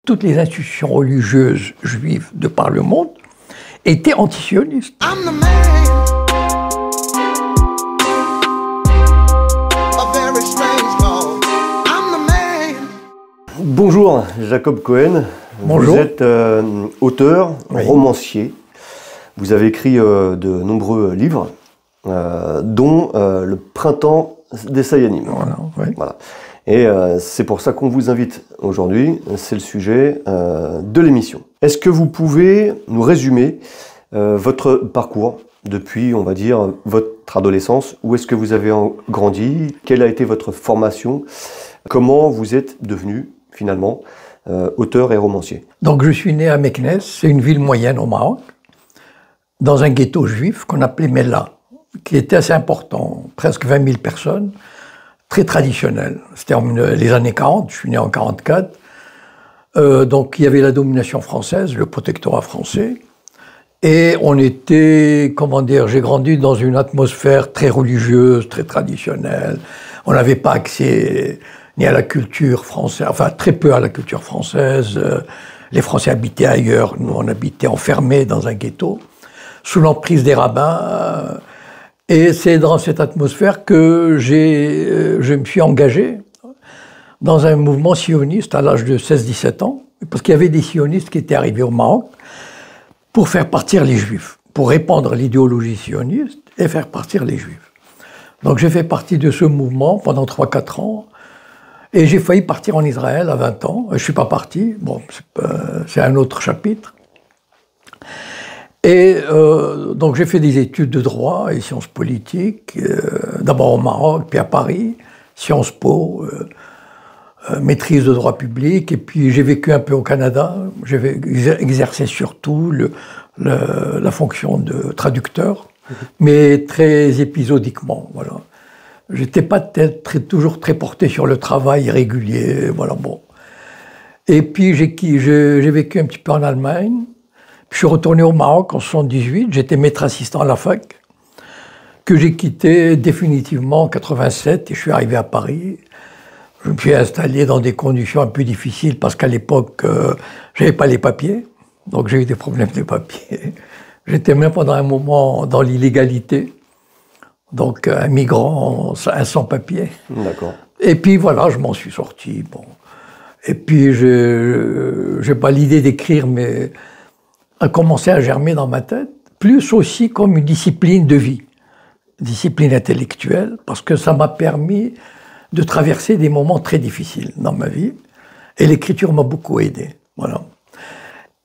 toutes les institutions religieuses juives de par le monde étaient antisionistes. Bonjour, Jacob Cohen. Bonjour. Vous êtes auteur, romancier. Vous avez écrit de nombreux livres, dont Le Printemps des Sayanim. Voilà, oui. Voilà. Et c'est pour ça qu'on vous invite aujourd'hui. C'est le sujet de l'émission. Est-ce que vous pouvez nous résumer votre parcours depuis, on va dire, votre adolescence? Où est-ce que vous avez grandi? Quelle a été votre formation? Comment vous êtes devenu, finalement, auteur et romancier? Donc je suis né à Meknès, c'est une ville moyenne au Maroc, dans un ghetto juif qu'on appelait Mella, qui était assez important, presque 20 000 personnes, très traditionnel. C'était en les années 40, je suis né en 44. Donc il y avait la domination française, le protectorat français. Et on était, comment dire, j'ai grandi dans une atmosphère très religieuse, très traditionnelle. On n'avait pas accès ni à la culture française, enfin très peu à la culture française. Les Français habitaient ailleurs, nous on habitait enfermés dans un ghetto, sous l'emprise des rabbins. Et c'est dans cette atmosphère que je me suis engagé dans un mouvement sioniste à l'âge de 16-17 ans, parce qu'il y avait des sionistes qui étaient arrivés au Maroc pour faire partir les Juifs, pour répandre l'idéologie sioniste et faire partir les Juifs. Donc j'ai fait partie de ce mouvement pendant 3-4 ans, et j'ai failli partir en Israël à 20 ans. Je ne suis pas parti, bon, c'est un autre chapitre. Et donc j'ai fait des études de droit et sciences politiques, d'abord au Maroc, puis à Paris, Sciences Po, maîtrise de droit public, et puis j'ai vécu un peu au Canada. J'ai exercé surtout la fonction de traducteur, mais très épisodiquement, voilà. J'étais pas toujours très porté sur le travail régulier, voilà, bon. Et puis j'ai vécu un petit peu en Allemagne. Puis je suis retourné au Maroc en 1978, j'étais maître assistant à la fac, que j'ai quitté définitivement en 87 et je suis arrivé à Paris. Je me suis installé dans des conditions un peu difficiles parce qu'à l'époque, j'avais pas les papiers, donc j'ai eu des problèmes de papiers. J'étais même pendant un moment dans l'illégalité, donc un migrant, un sans-papier. D'accord. Et puis voilà, je m'en suis sorti, bon. Et puis j'ai pas l'idée d'écrire, mais a commencé à germer dans ma tête, plus aussi comme une discipline de vie, discipline intellectuelle, parce que ça m'a permis de traverser des moments très difficiles dans ma vie, et l'écriture m'a beaucoup aidé, voilà.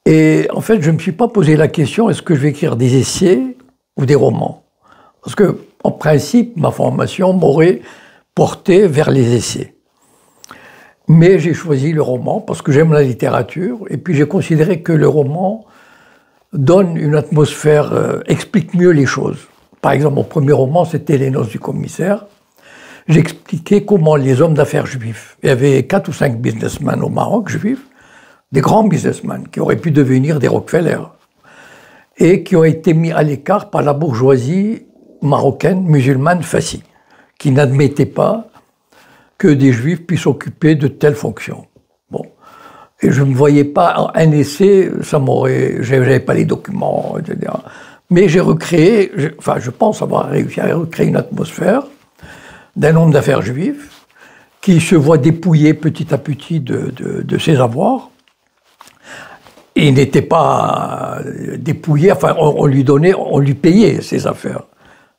Et en fait, je ne me suis pas posé la question, est-ce que je vais écrire des essais ou des romans? Parce que, en principe, ma formation m'aurait porté vers les essais. Mais j'ai choisi le roman parce que j'aime la littérature, et puis j'ai considéré que le roman donne une atmosphère, explique mieux les choses. Par exemple, mon premier roman, c'était Les Noces du commissaire. J'expliquais comment les hommes d'affaires juifs, il y avait 4 ou 5 businessmen au Maroc juifs, des grands businessmen qui auraient pu devenir des Rockefeller, et qui ont été mis à l'écart par la bourgeoisie marocaine, musulmane, fascie, qui n'admettait pas que des juifs puissent occuper de telles fonctions. Bon. Et je ne me voyais pas un essai, j'avais pas les documents, etc. Mais j'ai recréé, enfin je pense avoir réussi à recréer une atmosphère d'un homme d'affaires juif qui se voit dépouillé petit à petit de ses avoirs. Et il n'était pas dépouillé, enfin on lui payait ses affaires.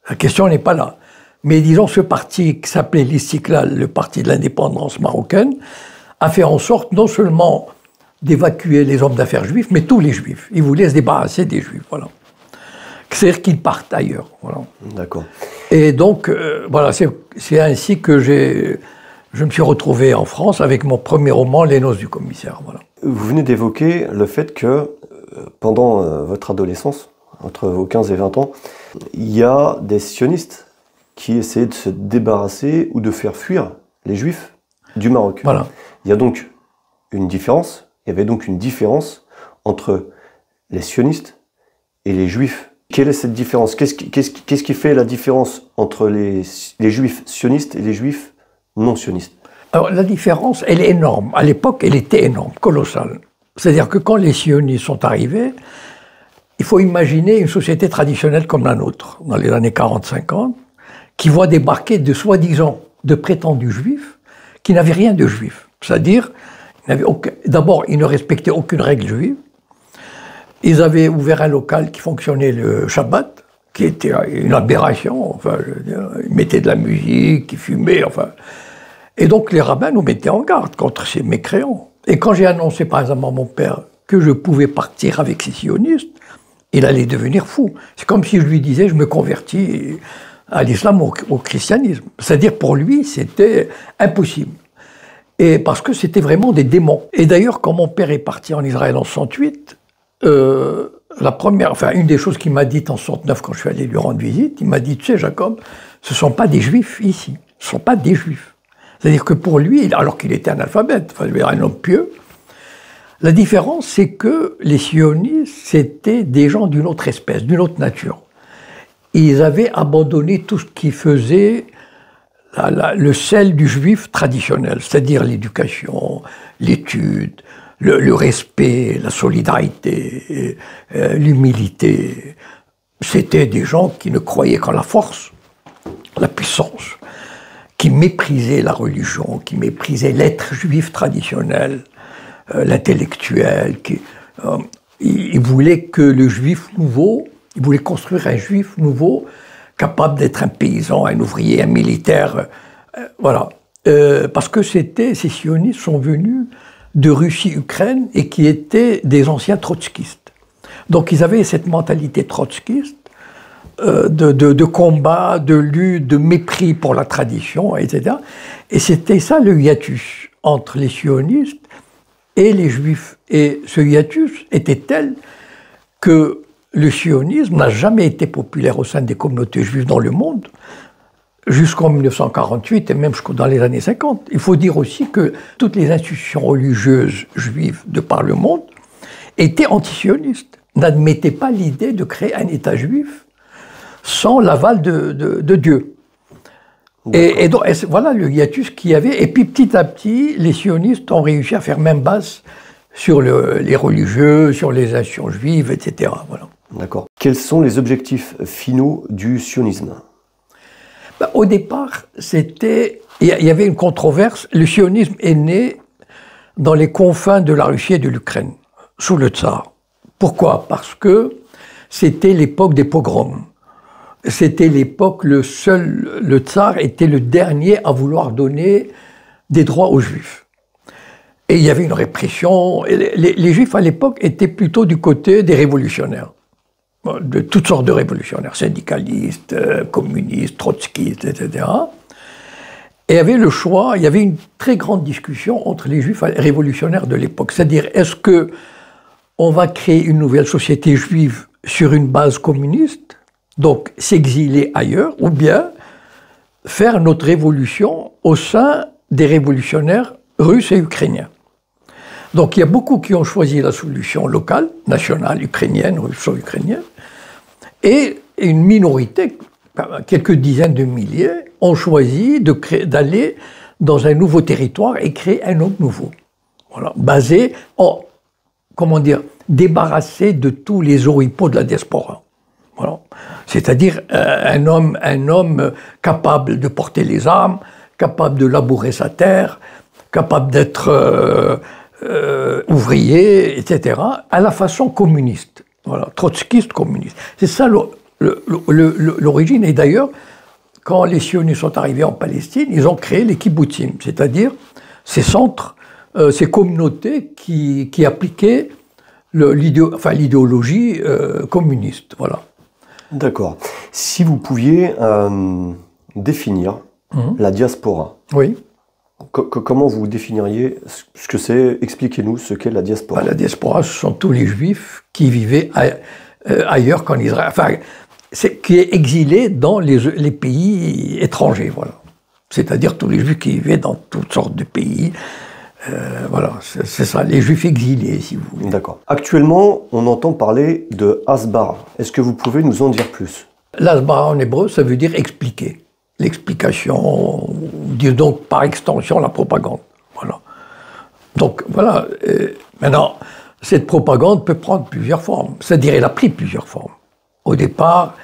La question n'est pas là. Mais disons, ce parti qui s'appelait l'Istiklal, le parti de l'indépendance marocaine, a fait en sorte non seulement d'évacuer les hommes d'affaires juifs, mais tous les juifs. Ils voulaient se débarrasser des juifs, voilà. C'est-à-dire qu'ils partent ailleurs, voilà. D'accord. Et donc, voilà, c'est ainsi que je me suis retrouvé en France avec mon premier roman, Les Noces du commissaire, voilà. Vous venez d'évoquer le fait que, pendant votre adolescence, entre vos 15 et 20 ans, il y a des sionistes qui essayaient de se débarrasser ou de faire fuir les juifs du Maroc. Voilà. Il y a donc une différence, il y avait donc une différence entre les sionistes et les juifs. Quelle est cette différence? Qu'est-ce qui fait la différence entre les juifs sionistes et les juifs non sionistes? Alors la différence, elle est énorme. À l'époque, elle était énorme, colossale. C'est-à-dire que quand les sionistes sont arrivés, il faut imaginer une société traditionnelle comme la nôtre, dans les années 40-50, qui voit débarquer de soi-disant de prétendus juifs qui n'avaient rien de juif. C'est-à-dire, d'abord, ils ne respectaient aucune règle juive. Ils avaient ouvert un local qui fonctionnait le Shabbat, qui était une aberration. Enfin, je veux dire, ils mettaient de la musique, ils fumaient, enfin. Et donc les rabbins nous mettaient en garde contre ces mécréants. Et quand j'ai annoncé par exemple à mon père que je pouvais partir avec ces sionistes, il allait devenir fou. C'est comme si je lui disais je me convertis à l'islam ou au christianisme. C'est-à-dire pour lui c'était impossible. Et parce que c'était vraiment des démons. Et d'ailleurs quand mon père est parti en Israël en 68, une des choses qu'il m'a dites en 69 quand je suis allé lui rendre visite, il m'a dit, tu sais Jacob, ce ne sont pas des juifs ici, ce ne sont pas des juifs. C'est-à-dire que pour lui, alors qu'il était analphabète, enfin, un homme pieux, la différence c'est que les sionistes, c'était des gens d'une autre espèce, d'une autre nature. Ils avaient abandonné tout ce qui faisait le sel du juif traditionnel, c'est-à-dire l'éducation, l'étude, le respect, la solidarité, l'humilité. C'était des gens qui ne croyaient qu'en la force, la puissance, qui méprisaient la religion, qui méprisaient l'être juif traditionnel, l'intellectuel. Ils voulaient que le juif nouveau, ils voulaient construire un juif nouveau capable d'être un paysan, un ouvrier, un militaire. Voilà. Parce que ces sionistes sont venus de Russie-Ukraine et qui étaient des anciens trotskistes. Donc ils avaient cette mentalité trotskiste de combat, de lutte, de mépris pour la tradition, etc. Et c'était ça le hiatus entre les sionistes et les juifs. Et ce hiatus était tel que le sionisme n'a jamais été populaire au sein des communautés juives dans le monde, jusqu'en 1948 et même jusqu'aux dans les années 50. Il faut dire aussi que toutes les institutions religieuses juives de par le monde étaient antisionistes, n'admettaient pas l'idée de créer un État juif sans l'aval de Dieu. Et donc, voilà le hiatus qu'il y avait. Et puis petit à petit, les sionistes ont réussi à faire main basse sur les religieux, sur les institutions juives, etc. Voilà. D'accord. Quels sont les objectifs finaux du sionisme ? Au départ, il y avait une controverse. Le sionisme est né dans les confins de la Russie et de l'Ukraine, sous le tsar. Pourquoi ? Parce que c'était l'époque des pogroms. C'était l'époque, le tsar était le dernier à vouloir donner des droits aux juifs. Et il y avait une répression. Et les juifs à l'époque étaient plutôt du côté des révolutionnaires. De toutes sortes de révolutionnaires, syndicalistes, communistes, trotskistes, etc. Et il y avait le choix, il y avait une très grande discussion entre les juifs révolutionnaires de l'époque. C'est-à-dire, est-ce qu'on va créer une nouvelle société juive sur une base communiste, donc s'exiler ailleurs, ou bien faire notre révolution au sein des révolutionnaires russes et ukrainiens. Donc il y a beaucoup qui ont choisi la solution locale, nationale, ukrainienne, russo-ukrainienne, et une minorité, quelques dizaines de milliers, ont choisi d'aller dans un nouveau territoire et créer un autre nouveau. Voilà, basé débarrassé de tous les oripeaux de la diaspora. Voilà. C'est-à-dire un homme capable de porter les armes, capable de labourer sa terre, capable d'être ouvrier, etc., à la façon communiste. Voilà, trotskiste communiste. C'est ça l'origine. Et d'ailleurs, quand les sionistes sont arrivés en Palestine, ils ont créé les kibbutzim, c'est-à-dire ces centres, ces communautés qui appliquaient l'idéologie communiste. Voilà. D'accord. Si vous pouviez définir la diaspora. Oui. Comment vous définiriez ce que c'est? Expliquez-nous ce qu'est la diaspora. La diaspora, ce sont tous les juifs qui vivaient ailleurs qu'en Israël. Enfin, qui est exilé dans les pays étrangers, voilà. C'est-à-dire tous les juifs qui vivaient dans toutes sortes de pays. Voilà, c'est ça, les juifs exilés, si vous voulez. D'accord. Actuellement, on entend parler de Hasbara. Est-ce que vous pouvez nous en dire plus? L'Hasbara en hébreu, ça veut dire expliquer. L'explication, dire donc par extension la propagande. Voilà. Donc voilà, maintenant, cette propagande peut prendre plusieurs formes, c'est-à-dire elle a pris plusieurs formes. Au départ,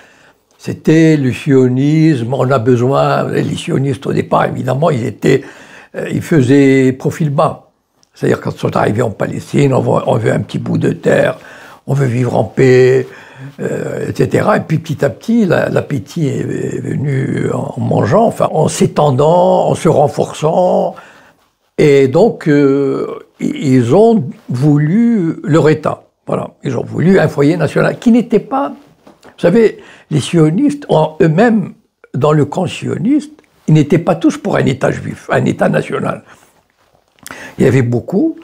c'était le sionisme, on a besoin, les sionistes au départ, évidemment, ils faisaient profil bas. C'est-à-dire quand ils sont arrivés en Palestine, on veut un petit bout de terre, on veut vivre en paix, etc. Et puis petit à petit, l'appétit est venu en mangeant, enfin en s'étendant, en se renforçant. Et donc, ils ont voulu leur État. Voilà, ils ont voulu un foyer national qui n'était pas... Vous savez, les sionistes, eux-mêmes, dans le camp sioniste, ils n'étaient pas tous pour un État juif, un État national. Il y avait beaucoup,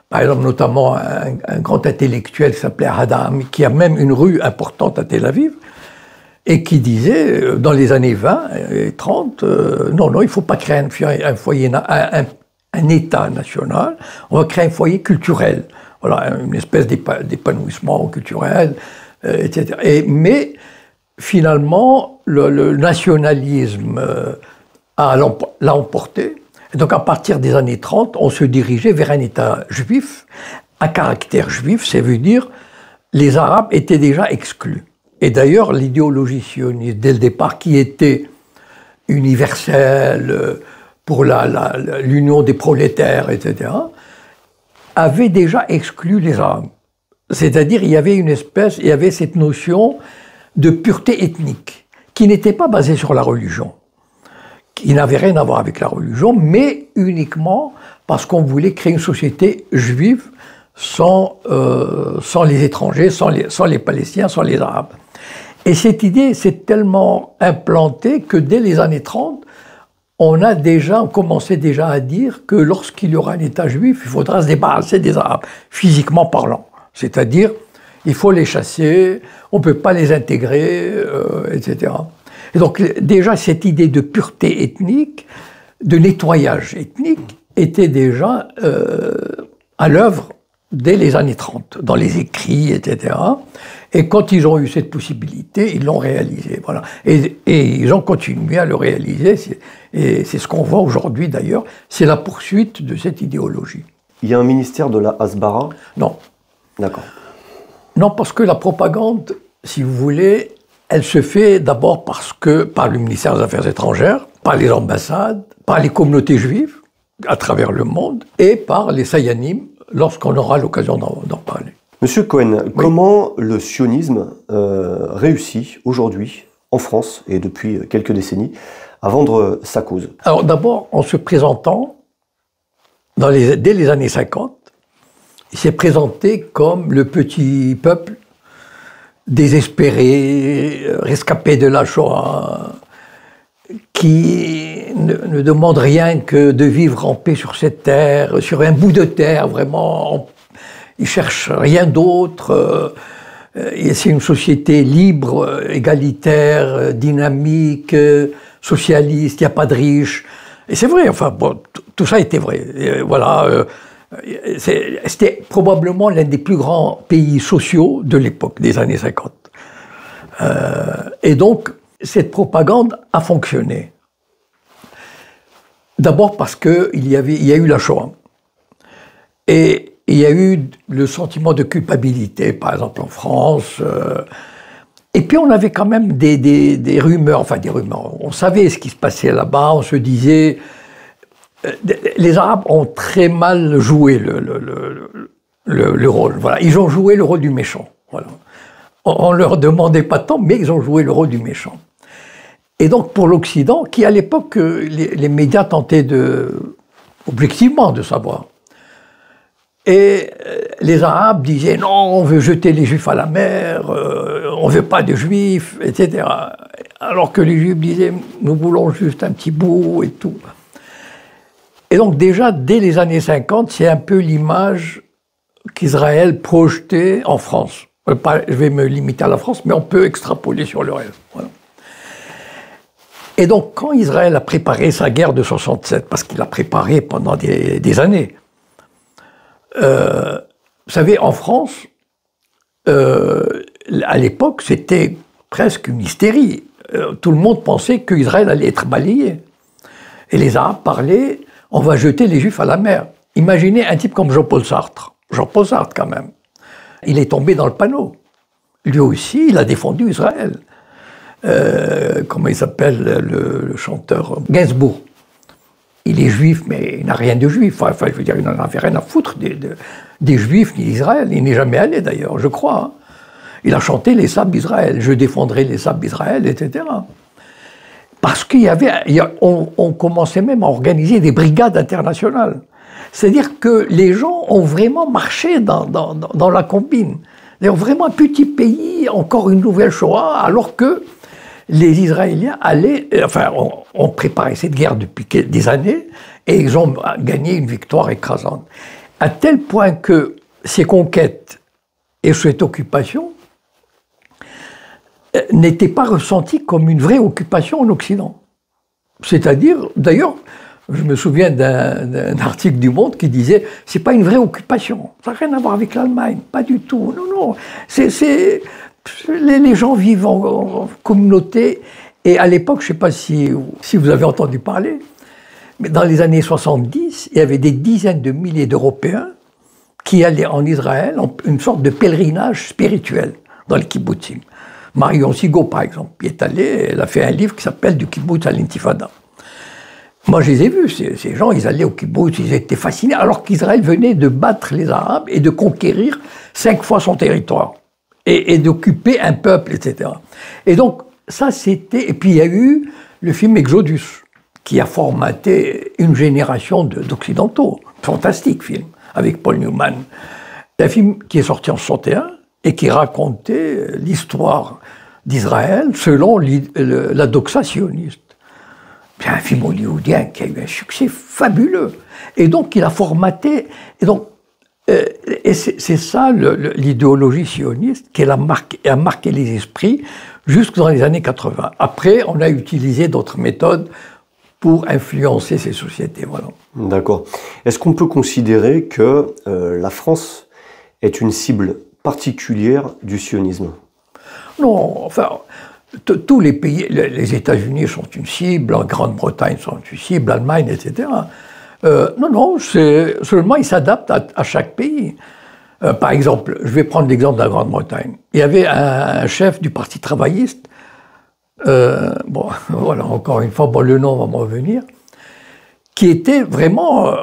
par exemple, notamment un grand intellectuel qui s'appelait Hadam, qui a même une rue importante à Tel Aviv, et qui disait, dans les années 20 et 30, non, il ne faut pas créer un foyer, un État national, on va créer un foyer culturel. Voilà, une espèce d'épanouissement culturel, etc. Mais finalement, le nationalisme l'a emporté. Et donc à partir des années 30, on se dirigeait vers un État juif, à caractère juif, ça veut dire les Arabes étaient déjà exclus. Et d'ailleurs, l'idéologie sioniste, dès le départ, qui était universelle, pour l'union des prolétaires, etc., avait déjà exclu les Arabes. C'est-à-dire, il y avait cette notion de pureté ethnique, qui n'était pas basée sur la religion, qui n'avait rien à voir avec la religion, mais uniquement parce qu'on voulait créer une société juive sans les étrangers, sans les Palestiniens, sans les Arabes. Et cette idée s'est tellement implantée que dès les années 30, on commençait déjà à dire que lorsqu'il y aura un État juif, il faudra se débarrasser des Arabes, physiquement parlant. C'est-à-dire, il faut les chasser, on ne peut pas les intégrer, etc. Et donc déjà, cette idée de pureté ethnique, de nettoyage ethnique, était déjà à l'œuvre dès les années 30, dans les écrits, etc. Et quand ils ont eu cette possibilité, ils l'ont réalisé. Voilà. Et ils ont continué à le réaliser. Et c'est ce qu'on voit aujourd'hui d'ailleurs. C'est la poursuite de cette idéologie. Il y a un ministère de la Hasbara? Non. D'accord. Non, parce que la propagande, si vous voulez, elle se fait d'abord par le ministère des Affaires étrangères, par les ambassades, par les communautés juives à travers le monde et par les Sayanim, lorsqu'on aura l'occasion d'en parler. Monsieur Cohen, oui. Comment le sionisme réussit aujourd'hui, en France, et depuis quelques décennies, à vendre sa cause? Alors d'abord, en se présentant, dès les années 50, il s'est présenté comme le petit peuple désespéré, rescapé de la Shoah, qui ne demande rien que de vivre en paix sur cette terre, sur un bout de terre, vraiment. Il ne cherche rien d'autre. C'est une société libre, égalitaire, dynamique, socialiste, il n'y a pas de riches. Et c'est vrai, enfin, bon, tout ça était vrai. Et voilà, c'était probablement l'un des plus grands pays sociaux de l'époque, des années 50. Et donc, cette propagande a fonctionné. D'abord parce qu'il y a eu la Shoah. Et il y a eu le sentiment de culpabilité, par exemple en France. Et puis on avait quand même des rumeurs, enfin des rumeurs. On savait ce qui se passait là-bas, on se disait... Les Arabes ont très mal joué le rôle. Voilà. Ils ont joué le rôle du méchant. Voilà. On ne leur demandait pas tant, mais ils ont joué le rôle du méchant. Et donc pour l'Occident, qui à l'époque, les médias tentaient objectivement de savoir. Et les Arabes disaient non, on veut jeter les Juifs à la mer, on ne veut pas de Juifs, etc. Alors que les Juifs disaient nous voulons juste un petit bout et tout. Et donc déjà, dès les années 50, c'est un peu l'image qu'Israël projetait en France. Je vais me limiter à la France, mais on peut extrapoler sur le reste. Voilà. Et donc, quand Israël a préparé sa guerre de 67, parce qu'il l'a préparée pendant des années, vous savez, en France, à l'époque, c'était presque une hystérie. Tout le monde pensait qu'Israël allait être balayé. Et les Arabes parlaient, on va jeter les Juifs à la mer. Imaginez un type comme Jean-Paul Sartre. Jean-Paul Sartre, quand même. Il est tombé dans le panneau. Lui aussi, il a défendu Israël. Comment il s'appelle, le chanteur Gainsbourg. Il est juif, mais il n'a rien de juif. Enfin, je veux dire, il n'en avait rien à foutre des juifs ni d'Israël. Il n'est jamais allé, d'ailleurs, je crois. Hein. Il a chanté les sables d'Israël. Je défendrai les sables d'Israël, etc. Parce on commençait même à organiser des brigades internationales. C'est-à-dire que les gens ont vraiment marché dans la combine. C'est vraiment un petit pays, encore une nouvelle Shoah, alors que les Israéliens ont préparé cette guerre depuis des années et ils ont gagné une victoire écrasante. À tel point que ces conquêtes et cette occupation n'étaient pas ressenties comme une vraie occupation en Occident. C'est-à-dire, d'ailleurs, je me souviens d'un article du Monde qui disait « c'est pas une vraie occupation, ça n'a rien à voir avec l'Allemagne, pas du tout, non, les gens vivent en communauté ». Et à l'époque, je ne sais pas si vous avez entendu parler, mais dans les années 70, il y avait des dizaines de milliers d'Européens qui allaient en Israël, une sorte de pèlerinage spirituel dans les kibbutzim. Marion Sigo, par exemple, y est allée, elle a fait un livre qui s'appelle « Du kibbutz à l'intifada ». Moi, je les ai vus, ces gens, ils allaient au kibbutz, ils étaient fascinés, alors qu'Israël venait de battre les Arabes et de conquérir 5 fois son territoire, et d'occuper un peuple, etc. Et donc, ça, c'était... Et puis, il y a eu le film Exodus, qui a formaté une génération d'Occidentaux. Fantastique film, avec Paul Newman. C'est un film qui est sorti en 1961, et qui racontait l'histoire d'Israël selon la doxa sioniste. C'est un film hollywoodien qui a eu un succès fabuleux. Et donc, il a formaté... Et c'est ça l'idéologie sioniste qui a marqué les esprits jusque dans les années 80. Après, on a utilisé d'autres méthodes pour influencer ces sociétés. Voilà. D'accord. Est-ce qu'on peut considérer que la France est une cible particulière du sionisme? Non, enfin... Tous les pays, les États-Unis sont une cible, la Grande-Bretagne sont une cible, l'Allemagne, etc. Non, seulement ils s'adaptent à chaque pays. Par exemple, je vais prendre l'exemple de la Grande-Bretagne. Il y avait un chef du Parti travailliste, voilà, encore une fois, le nom va me revenir, qui était vraiment,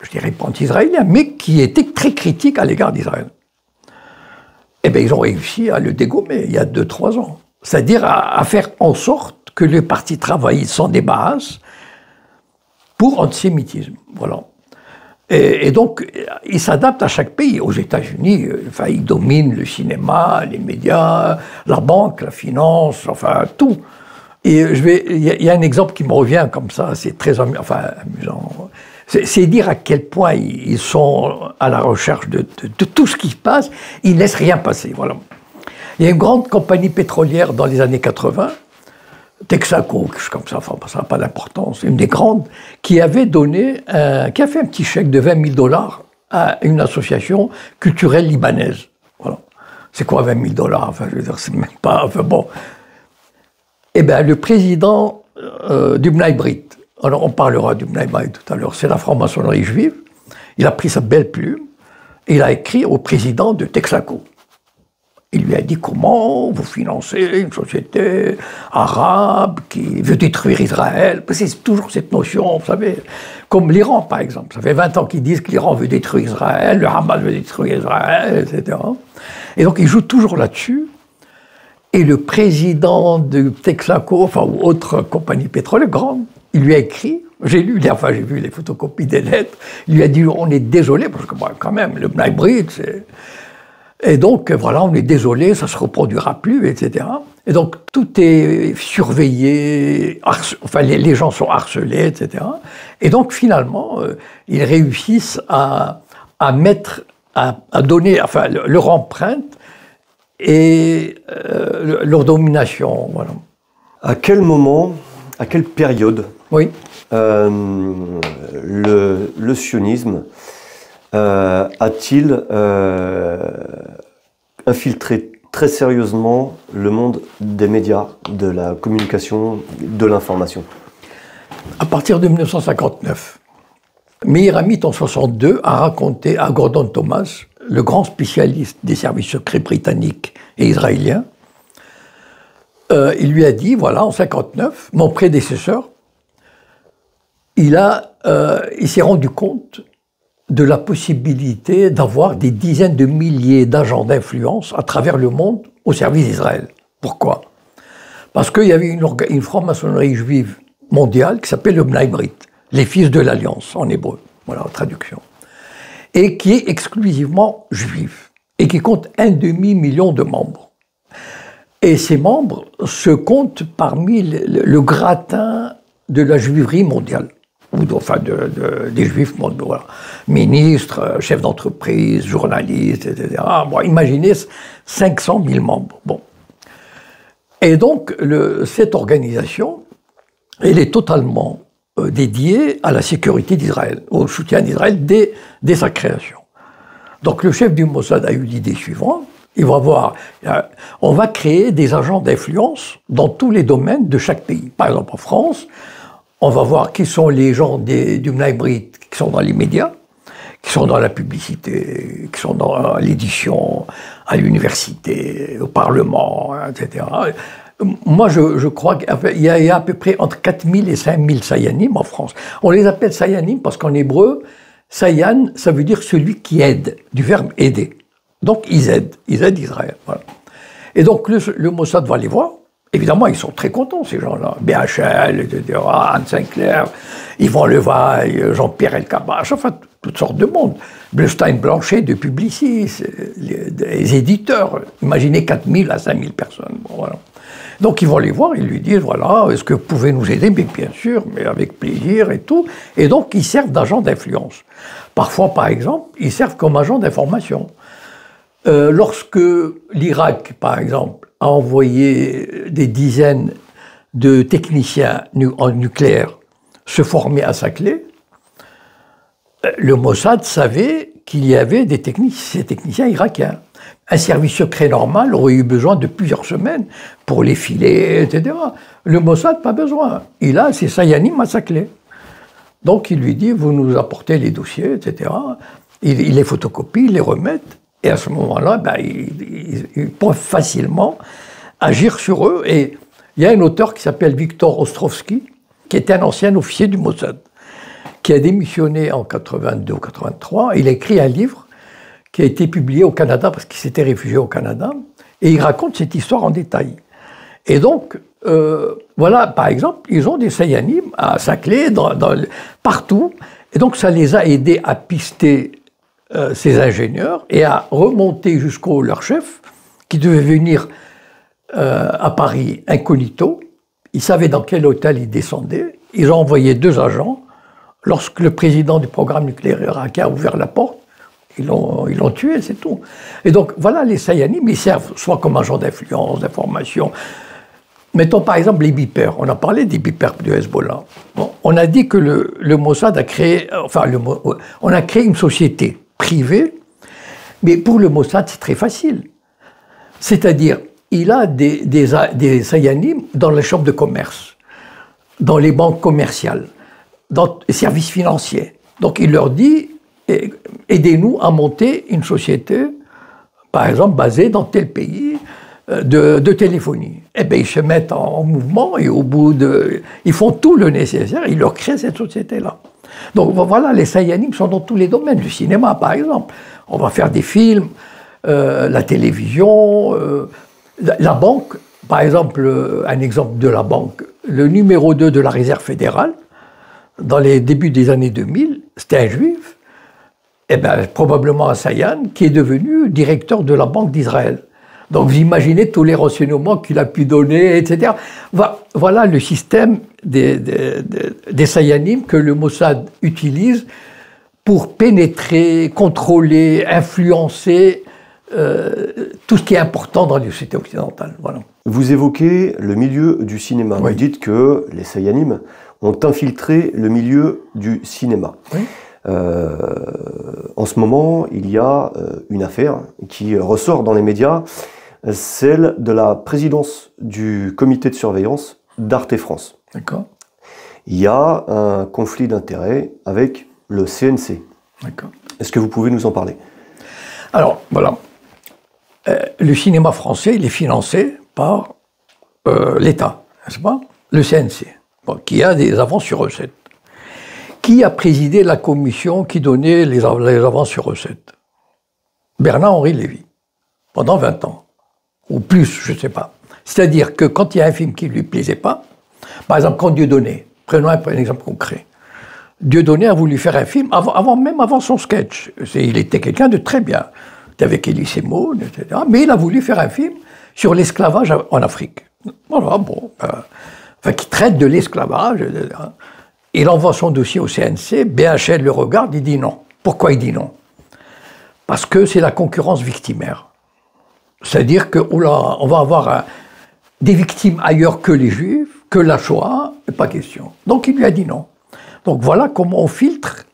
je dirais pas anti-israélien, mais qui était très critique à l'égard d'Israël. Eh bien, ils ont réussi à le dégommer il y a 2-3 ans. C'est-à-dire à faire en sorte que le Parti travailliste s'en débarrasse pour antisémitisme. Voilà. Et donc, il s'adapte à chaque pays. Aux États-Unis, il domine le cinéma, les médias, la banque, la finance, enfin tout. Et il y a un exemple qui me revient comme ça, c'est très amusant. C'est dire à quel point ils sont à la recherche de tout ce qui se passe, ils ne laissent rien passer. Voilà. Il y a une grande compagnie pétrolière dans les années 80, Texaco, quelque chose comme ça, enfin, ça n'a pas d'importance, une des grandes, qui a fait un petit chèque de 20 000 $ à une association culturelle libanaise. Voilà. C'est quoi 20 000 $? Enfin, je veux dire, c'est même pas... Enfin, bon. Eh bien, le président du Bnai Brit, alors on parlera du Bnai Brit tout à l'heure, c'est la franc-maçonnerie juive, il a pris sa belle plume et il a écrit au président de Texaco. Il lui a dit comment vous financez une société arabe qui veut détruire Israël. C'est toujours cette notion, vous savez, comme l'Iran par exemple. Ça fait 20 ans qu'ils disent que l'Iran veut détruire Israël, le Hamas veut détruire Israël, etc. Et donc ils jouent toujours là-dessus. Et le président de Texaco, ou autre compagnie pétrolière grande, il lui a écrit, j'ai vu les photocopies des lettres, il lui a dit on est désolé, parce que quand même, le Bnai Brit, c'est... Et donc, voilà, on est désolé, ça ne se reproduira plus, etc. Et donc, tout est surveillé, les gens sont harcelés, etc. Et donc, finalement, ils réussissent à donner leur empreinte et leur domination. Voilà. À quel moment, à quelle période, oui. Le sionisme a-t-il infiltré très sérieusement le monde des médias, de la communication, de l'information? À partir de 1959. Meir Amit, en 1962, a raconté à Gordon Thomas, le grand spécialiste des services secrets britanniques et israéliens, il lui a dit, voilà, en 1959, mon prédécesseur, il s'est rendu compte de la possibilité d'avoir des dizaines de milliers d'agents d'influence à travers le monde au service d'Israël. Pourquoi? Parce qu'il y avait une franc-maçonnerie juive mondiale qui s'appelle le Bnei Brit, les fils de l'Alliance en hébreu, voilà en traduction, et qui est exclusivement juif, et qui compte 1,5 million de membres. Et ces membres se comptent parmi le gratin de la juiverie mondiale. Enfin des juifs, voilà. Ministres, chefs d'entreprise, journalistes, etc. Bon, imaginez 500 000 membres. Bon. Et donc, cette organisation, elle est totalement dédiée à la sécurité d'Israël, au soutien d'Israël dès sa création. Donc, le chef du Mossad a eu l'idée suivante. On va créer des agents d'influence dans tous les domaines de chaque pays. Par exemple, en France, on va voir qui sont les gens du Bnei Brit qui sont dans les médias, qui sont dans la publicité, qui sont dans l'édition, à l'université, au Parlement, etc. Moi, je crois qu'il y a à peu près entre 4000 et 5000 Sayanim en France. On les appelle Sayanim parce qu'en hébreu, Sayan, ça veut dire celui qui aide, du verbe aider. Donc, ils aident Israël. Voilà. Et donc, le Mossad va les voir. Évidemment, ils sont très contents, ces gens-là. BHL, etc., Anne Sinclair, Yvan Levaille, Jean-Pierre Elkabbach, enfin, toutes sortes de monde. Bleustein-Blanchet de Publicis, les éditeurs. Imaginez 4000 à 5000 personnes. Bon, voilà. Donc, ils vont les voir, ils lui disent, voilà, est-ce que vous pouvez nous aider? Mais bien sûr, mais avec plaisir et tout. Et donc, ils servent d'agents d'influence. Parfois, par exemple, ils servent comme agents d'information. Lorsque l'Irak, par exemple, a envoyé des dizaines de techniciens en nucléaire se former à Saclay, le Mossad savait qu'il y avait ces techniciens irakiens. Un service secret normal aurait eu besoin de plusieurs semaines pour les filer, etc. Le Mossad, pas besoin. Il a ses Sayanim à Saclay. Donc il lui dit, vous nous apportez les dossiers, etc. Il les photocopie, il les remet. Et à ce moment-là, ils peuvent facilement agir sur eux. Et il y a un auteur qui s'appelle Victor Ostrovsky, qui était un ancien officier du Mossad, qui a démissionné en 82 ou 83. Il a écrit un livre qui a été publié au Canada, parce qu'il s'était réfugié au Canada, et il raconte cette histoire en détail. Et donc, voilà, par exemple, ils ont des Sayanim à Saclay, partout, et donc ça les a aidés à pister ces ingénieurs et à remonter jusqu'au leur chef, qui devait venir à Paris incognito. Ils savaient dans quel hôtel ils descendaient. Ils ont envoyé 2 agents. Lorsque le président du programme nucléaire irakien a ouvert la porte, ils l'ont tué, c'est tout. Et donc, voilà, les Sayanim, ils servent soit comme agents d'influence, d'information. Mettons par exemple les beepers. On a parlé des beepers du Hezbollah. Bon, on a dit que le Mossad a créé, on a créé une société privée, mais pour le Mossad, c'est très facile. C'est-à-dire, il a des Sayanim dans les chambres de commerce, dans les banques commerciales, dans les services financiers. Donc il leur dit, aidez-nous à monter une société, par exemple, basée dans tel pays, de téléphonie. Eh bien, ils se mettent en mouvement et au bout ils font tout le nécessaire, ils leur créent cette société-là. Donc voilà, les Sayanim sont dans tous les domaines, du cinéma par exemple. On va faire des films, la télévision, la banque, par exemple, un exemple de la banque, le numéro 2 de la Réserve fédérale, dans les débuts des années 2000, c'était un juif, et bien probablement un Sayan, qui est devenu directeur de la Banque d'Israël. Donc vous imaginez tous les renseignements qu'il a pu donner, etc. Voilà le système des Sayanim que le Mossad utilise pour pénétrer, contrôler, influencer tout ce qui est important dans les sociétés occidentales. Voilà. Vous évoquez le milieu du cinéma. Oui. Vous dites que les Sayanim ont infiltré le milieu du cinéma. Oui. En ce moment, il y a une affaire qui ressort dans les médias, celle de la présidence du comité de surveillance d'Arte France. D'accord. Il y a un conflit d'intérêts avec le CNC. D'accord. Est-ce que vous pouvez nous en parler? Alors, voilà. Le cinéma français, il est financé par l'État, n'est-ce pas? Le CNC, bon, qui a des avances sur recettes. Qui a présidé la commission qui donnait les avances sur recettes? Bernard-Henri Lévy, pendant 20 ans. Ou plus, je ne sais pas. C'est-à-dire que quand il y a un film qui ne lui plaisait pas, par exemple, quand Dieudonné, prenons un exemple concret, Dieudonné a voulu faire un film, même avant son sketch. Il était quelqu'un de très bien, avec Elie Semoun, etc. Mais il a voulu faire un film sur l'esclavage en Afrique. Voilà, bon, enfin, qui traite de l'esclavage, etc. Il envoie son dossier au CNC, BHL le regarde, il dit non. Pourquoi il dit non? Parce que c'est la concurrence victimaire. C'est-à-dire qu'on va avoir des victimes ailleurs que les Juifs, que la Shoah, pas question. Donc il lui a dit non. Donc voilà comment on filtre,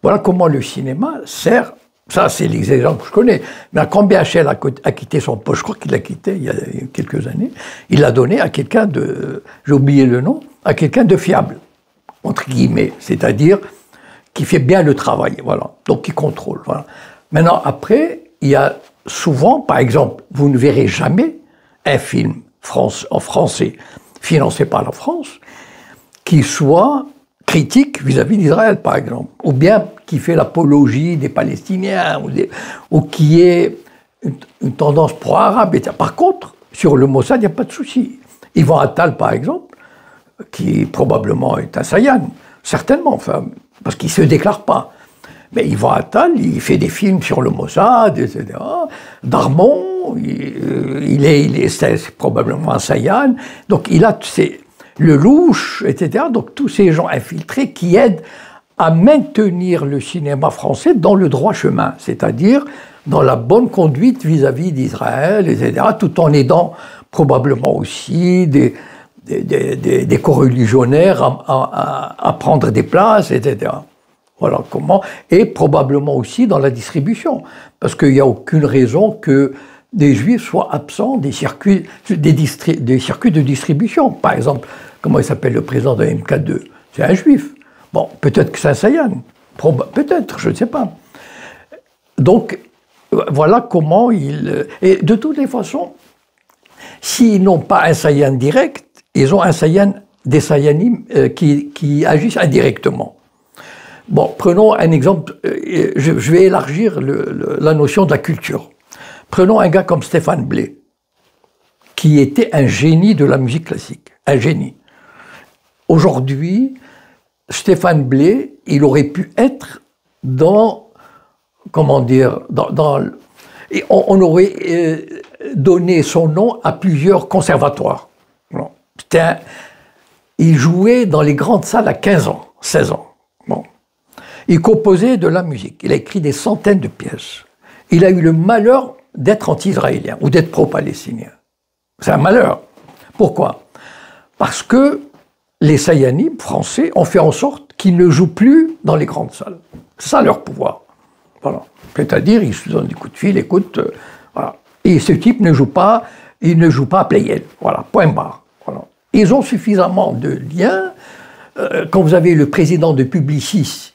voilà comment le cinéma sert. Ça, c'est les exemples que je connais. Mais quand BHL a quitté son poste, je crois qu'il l'a quitté il y a quelques années, il l'a donné à quelqu'un de, j'ai oublié le nom, à quelqu'un de fiable, entre guillemets, c'est-à-dire qui fait bien le travail, voilà. Donc qui contrôle, voilà. Maintenant, après, il y a souvent, par exemple, vous ne verrez jamais un film en français financé par la France qui soit critique vis-à-vis d'Israël, par exemple, ou bien qui fait l'apologie des Palestiniens, ou qui est une tendance pro-arabe. Par contre, sur le Mossad, il n'y a pas de souci. Yvan Attal, par exemple, qui probablement est un Sayan, certainement, enfin, parce qu'il ne se déclare pas. Mais Yvan Attal, il fait des films sur le Mossad, etc. Darmon, c'est probablement un Sayan. Donc il a le louche, etc. Donc tous ces gens infiltrés qui aident à maintenir le cinéma français dans le droit chemin, c'est-à-dire dans la bonne conduite vis-à-vis d'Israël, etc., tout en aidant probablement aussi des coreligionnaires à prendre des places, etc. Voilà comment, et probablement aussi dans la distribution, parce qu'il n'y a aucune raison que des Juifs soient absents des circuits de distribution. Par exemple, comment il s'appelle le président de MK2? C'est un Juif. Bon, peut-être que c'est un Sayan, peut-être, je ne sais pas. Donc, voilà comment et de toutes les façons, s'ils n'ont pas un Sayan direct, ils ont des Sayanim qui agissent indirectement. Bon, prenons un exemple, je vais élargir la notion de la culture. Prenons un gars comme Stéphane Blé, qui était un génie de la musique classique, un génie. Aujourd'hui, Stéphane Blé, il aurait pu être et on aurait donné son nom à plusieurs conservatoires. Il jouait dans les grandes salles à 15 ans, 16 ans. Bon. Il composait de la musique, il a écrit des centaines de pièces. Il a eu le malheur d'être anti-israélien ou d'être pro-palestinien. C'est un malheur. Pourquoi? Parce que les Sayanim français ont fait en sorte qu'ils ne jouent plus dans les grandes salles. C'est ça leur pouvoir. Voilà. C'est-à-dire, ils se donnent des coups de fil, écoute, voilà. Et ce type ne joue pas, il ne joue pas à Playel. Voilà, point barre. Voilà. Ils ont suffisamment de liens. Quand vous avez le président de Publicis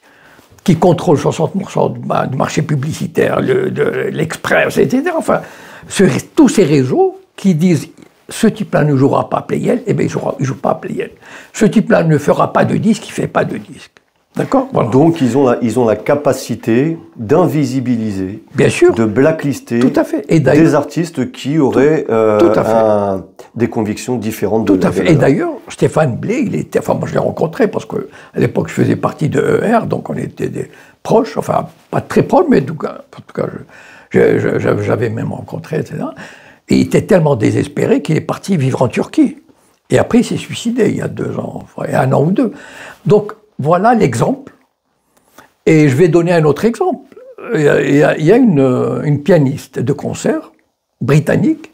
qui contrôle 60% du marché publicitaire, l'Express, etc. Enfin, tous ces réseaux qui disent ce type-là ne jouera pas à Playel, eh bien, il ne joue pas à Playel. Ce type-là ne fera pas de disque, il ne fait pas de disque. D'accord? Voilà. Donc, ils ont la capacité d'invisibiliser, bien sûr, de blacklister tout à fait. Et des artistes qui auraient des convictions différentes. Tout à fait. Et d'ailleurs, Stéphane Blé, moi je l'ai rencontré parce qu'à l'époque je faisais partie de ER, donc on était des proches, enfin pas très proches, mais en tout cas j'avais même rencontré, etc. Et il était tellement désespéré qu'il est parti vivre en Turquie. Et après il s'est suicidé il y a 2 ans, un an ou 2. Donc, voilà l'exemple. Et je vais donner un autre exemple. Il y a une pianiste de concert britannique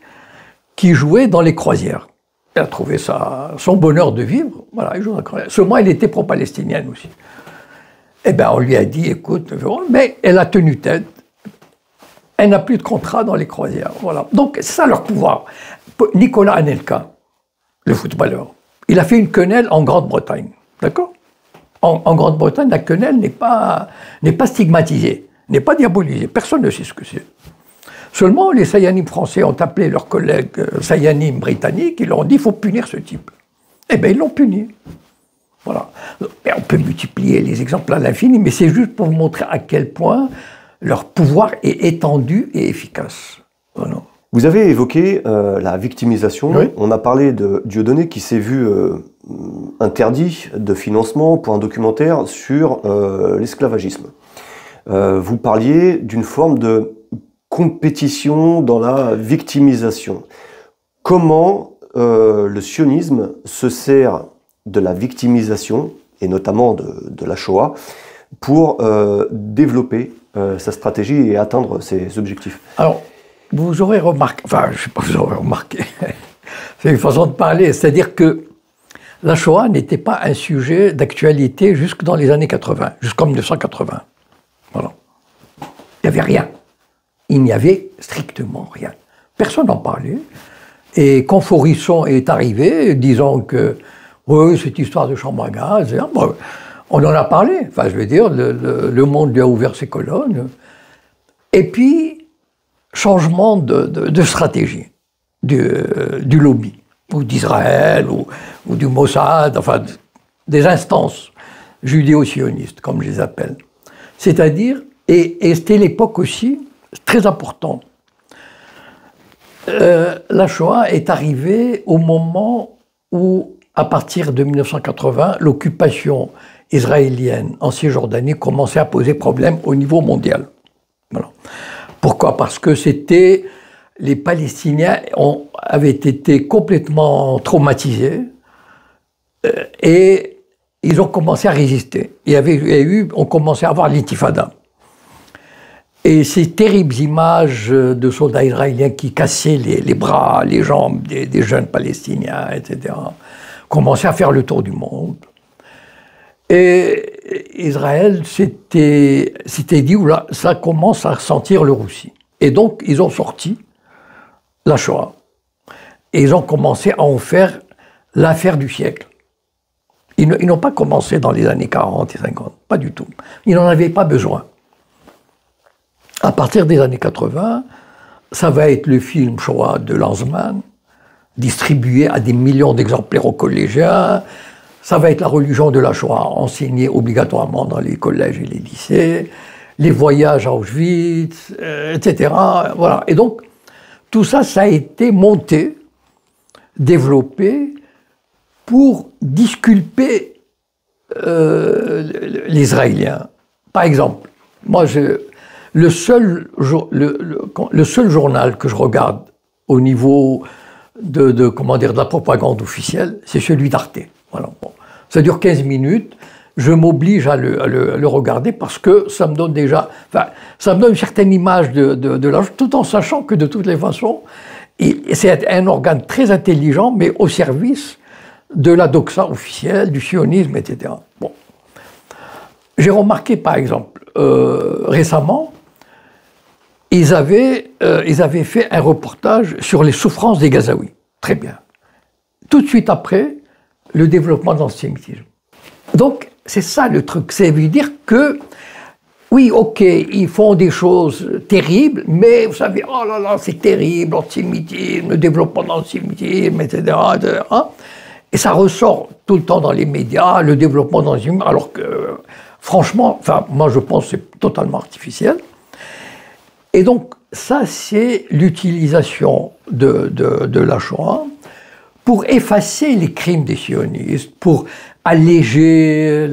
qui jouait dans les croisières. Elle a trouvé son bonheur de vivre. Voilà, elle joue dans les croisières. Seulement, elle était pro-palestinienne aussi. Eh bien, on lui a dit, écoute, mais elle a tenu tête. Elle n'a plus de contrat dans les croisières. Voilà. Donc, c'est ça leur pouvoir. Nicolas Anelka, le footballeur, il a fait une quenelle en Grande-Bretagne. D'accord? En Grande-Bretagne, la quenelle n'est pas stigmatisée, n'est pas diabolisée. Personne ne sait ce que c'est. Seulement, les Sayanim français ont appelé leurs collègues Sayanim britanniques, ils leur ont dit qu'il faut punir ce type. Eh bien, ils l'ont puni. Voilà. Et on peut multiplier les exemples à l'infini, mais c'est juste pour vous montrer à quel point leur pouvoir est étendu et efficace. Voilà. Vous avez évoqué la victimisation. Oui. On a parlé de Dieudonné qui s'est vu interdit de financement pour un documentaire sur l'esclavagisme. Vous parliez d'une forme de compétition dans la victimisation. Comment le sionisme se sert de la victimisation, et notamment de la Shoah, pour développer sa stratégie et atteindre ses objectifs? Alors, vous aurez remarqué, enfin, je ne sais pas si vous aurez remarqué, c'est une façon de parler, c'est-à-dire que la Shoah n'était pas un sujet d'actualité jusque dans les années 80, jusqu'en 1980. Voilà. Il n'y avait rien. Il n'y avait strictement rien. Personne n'en parlait. Et quand Faurisson est arrivé, disant que oui, cette histoire de chambre à gaz, bon, on en a parlé. Enfin, je veux dire, le monde lui a ouvert ses colonnes. Et puis, changement de stratégie du lobby, ou d'Israël, ou du Mossad, enfin, des instances judéo-sionistes, comme je les appelle. C'est-à-dire, et c'était l'époque aussi, très important, la Shoah est arrivée au moment où, à partir de 1980, l'occupation israélienne en Cisjordanie commençait à poser problème au niveau mondial. Voilà. Pourquoi? Parce que les Palestiniens avaient été complètement traumatisés et ils ont commencé à résister. On commençait à avoir l'intifada. Et ces terribles images de soldats israéliens qui cassaient les bras, les jambes des jeunes Palestiniens, etc., commençaient à faire le tour du monde. Et Israël s'était dit, oula, ça commence à sentir le roussi. Et donc, ils ont sorti la Shoah. Et ils ont commencé à en faire l'affaire du siècle. Ils n'ont pas commencé dans les années 40 et 50, pas du tout. Ils n'en avaient pas besoin. À partir des années 80, ça va être le film Shoah de Lanzmann, distribué à des millions d'exemplaires aux collégiens. Ça va être la religion de la Shoah, enseignée obligatoirement dans les collèges et les lycées, les voyages à Auschwitz, etc. Voilà. Et donc, tout ça, ça a été monté, développé pour disculper les Israéliens. Par exemple, moi, le seul journal que je regarde au niveau de la propagande officielle, c'est celui d'Arte. Voilà. Bon. Ça dure 15 minutes. Je m'oblige à le regarder parce que ça me donne déjà, enfin, ça me donne une certaine image de l'âge, tout en sachant que de toutes les façons, c'est un organe très intelligent, mais au service de la doxa officielle, du sionisme, etc. Bon. J'ai remarqué, par exemple, récemment, ils avaient fait un reportage sur les souffrances des Gazaouis. Très bien. Tout de suite après, le développement de l'antisémitisme. Donc, c'est ça le truc. Ça veut dire que, oui, ok, ils font des choses terribles, mais vous savez, oh là là, c'est terrible, l'antisémitisme, le développement de l'antisémitisme, etc., etc. Et ça ressort tout le temps dans les médias, le développement de l'antisémitisme, alors que, franchement, enfin, moi je pense que c'est totalement artificiel. Et donc, ça, c'est l'utilisation de la Shoah pour effacer les crimes des sionistes, pour alléger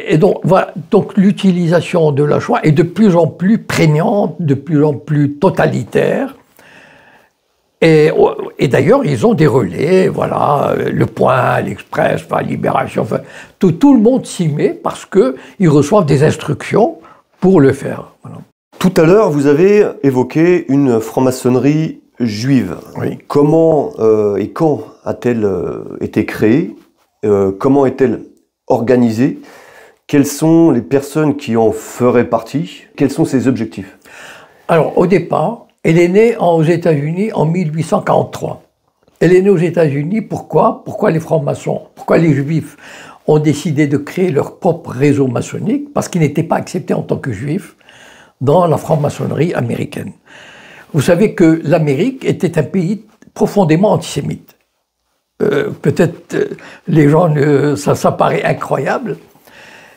et donc, voilà, donc l'utilisation de la Shoah est de plus en plus prégnante, de plus en plus totalitaire. Et d'ailleurs, ils ont des relais, voilà, Le Point, l'Express, enfin, Libération, enfin, tout le monde s'y met parce qu'ils reçoivent des instructions pour le faire. Voilà. Tout à l'heure, vous avez évoqué une franc-maçonnerie juive. Oui. Comment et quand a-t-elle été créée? Comment est-elle organisée? Quelles sont les personnes qui en feraient partie? Quels sont ses objectifs? Alors, au départ, elle est née aux États-Unis en 1843. Elle est née aux États-Unis, pourquoi? Pourquoi les francs-maçons? Pourquoi les juifs ont décidé de créer leur propre réseau maçonnique parce qu'ils n'étaient pas acceptés en tant que juifs dans la franc-maçonnerie américaine. Vous savez que l'Amérique était un pays profondément antisémite. Peut-être les gens, ça paraît incroyable,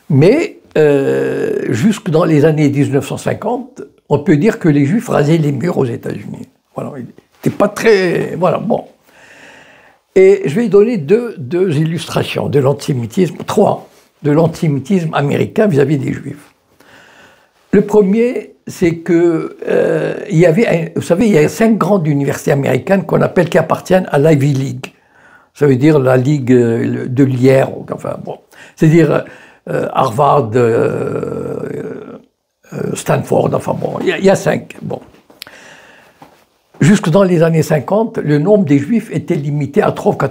mais jusque dans les années 1950, on peut dire que les Juifs rasaient les murs aux États-Unis. Voilà, c'était pas très... Voilà, bon. Et je vais donner deux illustrations de l'antisémitisme, trois, de l'antisémitisme américain vis-à-vis des Juifs. Le premier, c'est que il y avait, vous savez, il y a 5 grandes universités américaines qu'on appelle, qui appartiennent à l'Ivy League. Ça veut dire la Ligue de l'Hyères, enfin bon. C'est-à-dire Harvard, Stanford, enfin bon, il y a 5, bon. Jusque dans les années 50, le nombre des Juifs était limité à 3 ou 4%.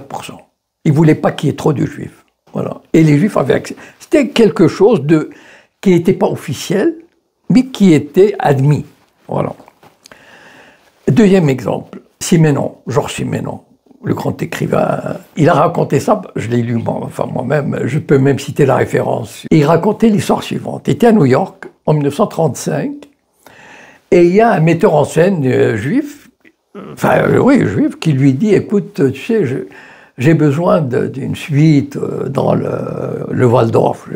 Ils ne voulaient pas qu'il y ait trop de Juifs. Voilà. Et les Juifs avaient accès. C'était quelque chose qui n'était pas officiel, mais qui était admis. Voilà. Deuxième exemple, Simenon, Georges Simenon, le grand écrivain, il a raconté ça, je l'ai lu moi-même, je peux même citer la référence. Il racontait l'histoire suivante. Il était à New York en 1935, et il y a un metteur en scène juif, juif, qui lui dit, écoute, tu sais, j'ai besoin d'une suite dans le Waldorf.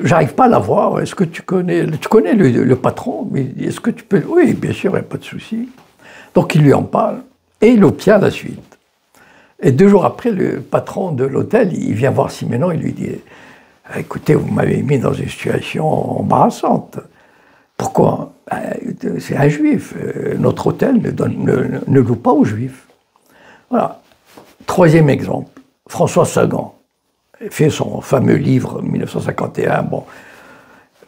J'arrive pas à la voir. Est-ce que tu connais le patron? Est-ce que tu peux... Oui, bien sûr, il n'y a pas de souci. Donc il lui en parle et il obtient la suite. Et 2 jours après, le patron de l'hôtel, il vient voir Simenon et lui dit, écoutez, vous m'avez mis dans une situation embarrassante. Pourquoi? C'est un juif. Notre hôtel ne loue pas aux juifs. Voilà. Troisième exemple, François Sagan fait son fameux livre 1951, bon,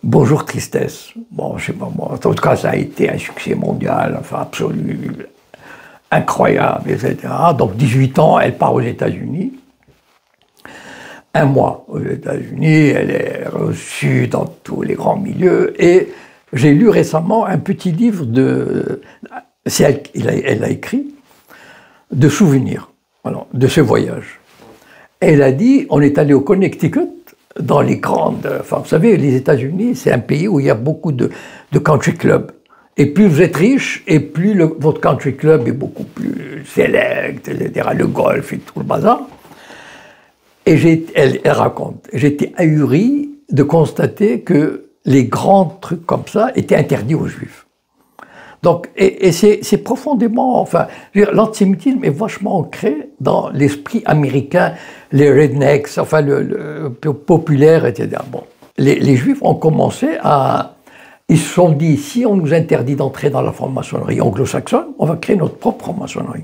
Bonjour Tristesse. Bon, je sais pas moi. En tout cas, ça a été un succès mondial, enfin absolu, incroyable, etc. Donc 18 ans, elle part aux États-Unis. 1 mois aux États-Unis, elle est reçue dans tous les grands milieux. Et j'ai lu récemment un petit livre elle a écrit, de souvenirs, voilà, de ce voyage. Elle a dit, on est allé au Connecticut, dans les grandes... Enfin, vous savez, les États-Unis, c'est un pays où il y a beaucoup de country clubs. Et plus vous êtes riche, et plus votre country club est beaucoup plus select, etc., le golf et tout le bazar. Et elle raconte, j'étais ahuri de constater que les grands trucs comme ça étaient interdits aux Juifs. Donc, et c'est profondément, enfin, l'antisémitisme est vachement ancré dans l'esprit américain, les rednecks, enfin, le populaire, etc. Bon, les Juifs ont commencé ils se sont dit, si on nous interdit d'entrer dans la franc-maçonnerie anglo-saxonne, on va créer notre propre franc-maçonnerie.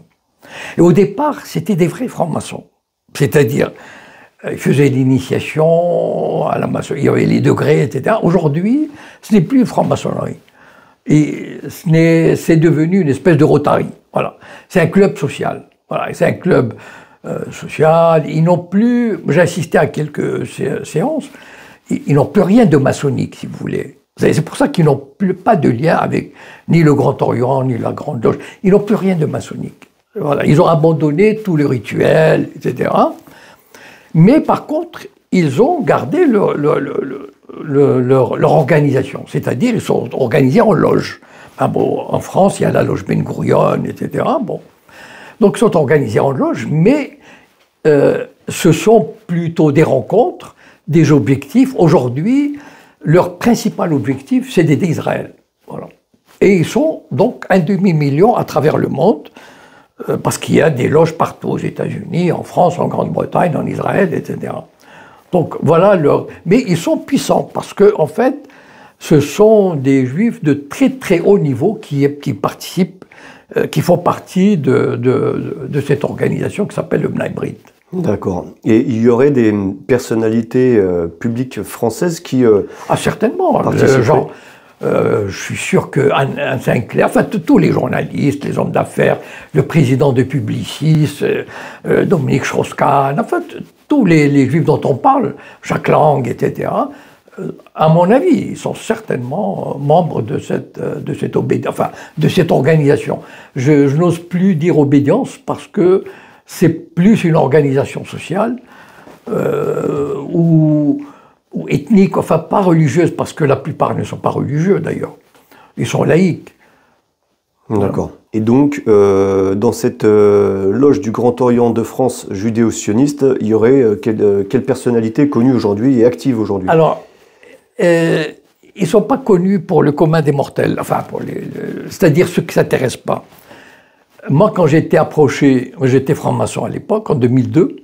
Et au départ, c'était des vrais francs-maçons. C'est-à-dire, ils faisaient l'initiation à la maçonnerie, il y avait les degrés, etc. Aujourd'hui, ce n'est plus une franc-maçonnerie. Et c'est devenu une espèce de Rotary. Voilà. C'est un club social. Voilà. C'est un club social. Ils n'ont plus, j'ai assisté à quelques séances, ils n'ont plus rien de maçonnique, si vous voulez. C'est pour ça qu'ils n'ont plus pas de lien avec ni le Grand Orient, ni la Grande Loge. Ils n'ont plus rien de maçonnique. Voilà. Ils ont abandonné tous les rituels, etc. Mais par contre, ils ont gardé leur organisation, c'est-à-dire ils sont organisés en loge. Ah bon, en France, il y a la loge Ben Gurion, etc. Bon. Donc ils sont organisés en loge, mais ce sont plutôt des rencontres, des objectifs. Aujourd'hui, leur principal objectif, c'est d'aider Israël. Voilà. Et ils sont donc 1 demi-million à travers le monde, parce qu'il y a des loges partout aux États-Unis, en France, en Grande-Bretagne, en Israël, etc. Donc voilà mais ils sont puissants parce que en fait, ce sont des Juifs de très très haut niveau qui participent, qui font partie de cette organisation qui s'appelle le Bnei Brit. D'accord. Et il y aurait des personnalités publiques françaises qui certainement. Genre, je suis sûr que Anne Sinclair, enfin tous les journalistes, les hommes d'affaires, le président de Publicis, Dominique Strauss-Kahn, enfin tous les Juifs dont on parle, Jacques Lang, etc., à mon avis, ils sont certainement membres de cette organisation. Je n'ose plus dire obédience parce que c'est plus une organisation sociale ou ethniques, enfin pas religieuses, parce que la plupart ne sont pas religieux d'ailleurs. Ils sont laïcs. D'accord. Et donc, dans cette loge du Grand Orient de France judéo-sioniste, il y aurait quelle personnalité connue aujourd'hui et active aujourd'hui? Alors, ils ne sont pas connus pour le commun des mortels, enfin, c'est-à-dire ceux qui ne s'intéressent pas. Moi, quand j'ai été approché, j'étais franc-maçon à l'époque, en 2002,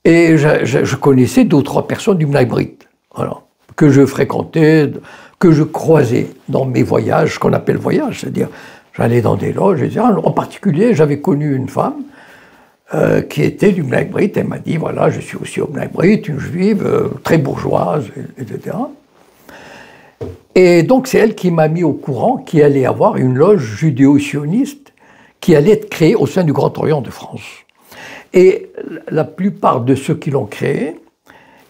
et je connaissais 2 ou 3 personnes du Bnei Brit, voilà, que je fréquentais, que je croisais dans mes voyages, ce qu'on appelle voyages, c'est-à-dire j'allais dans des loges, etc. En particulier, j'avais connu une femme qui était du Bnei Brit, elle m'a dit, voilà, je suis aussi au Bnei Brit, une juive, très bourgeoise, etc. Et donc c'est elle qui m'a mis au courant qu'il allait y avoir une loge judéo-sioniste qui allait être créée au sein du Grand Orient de France. Et la plupart de ceux qui l'ont créée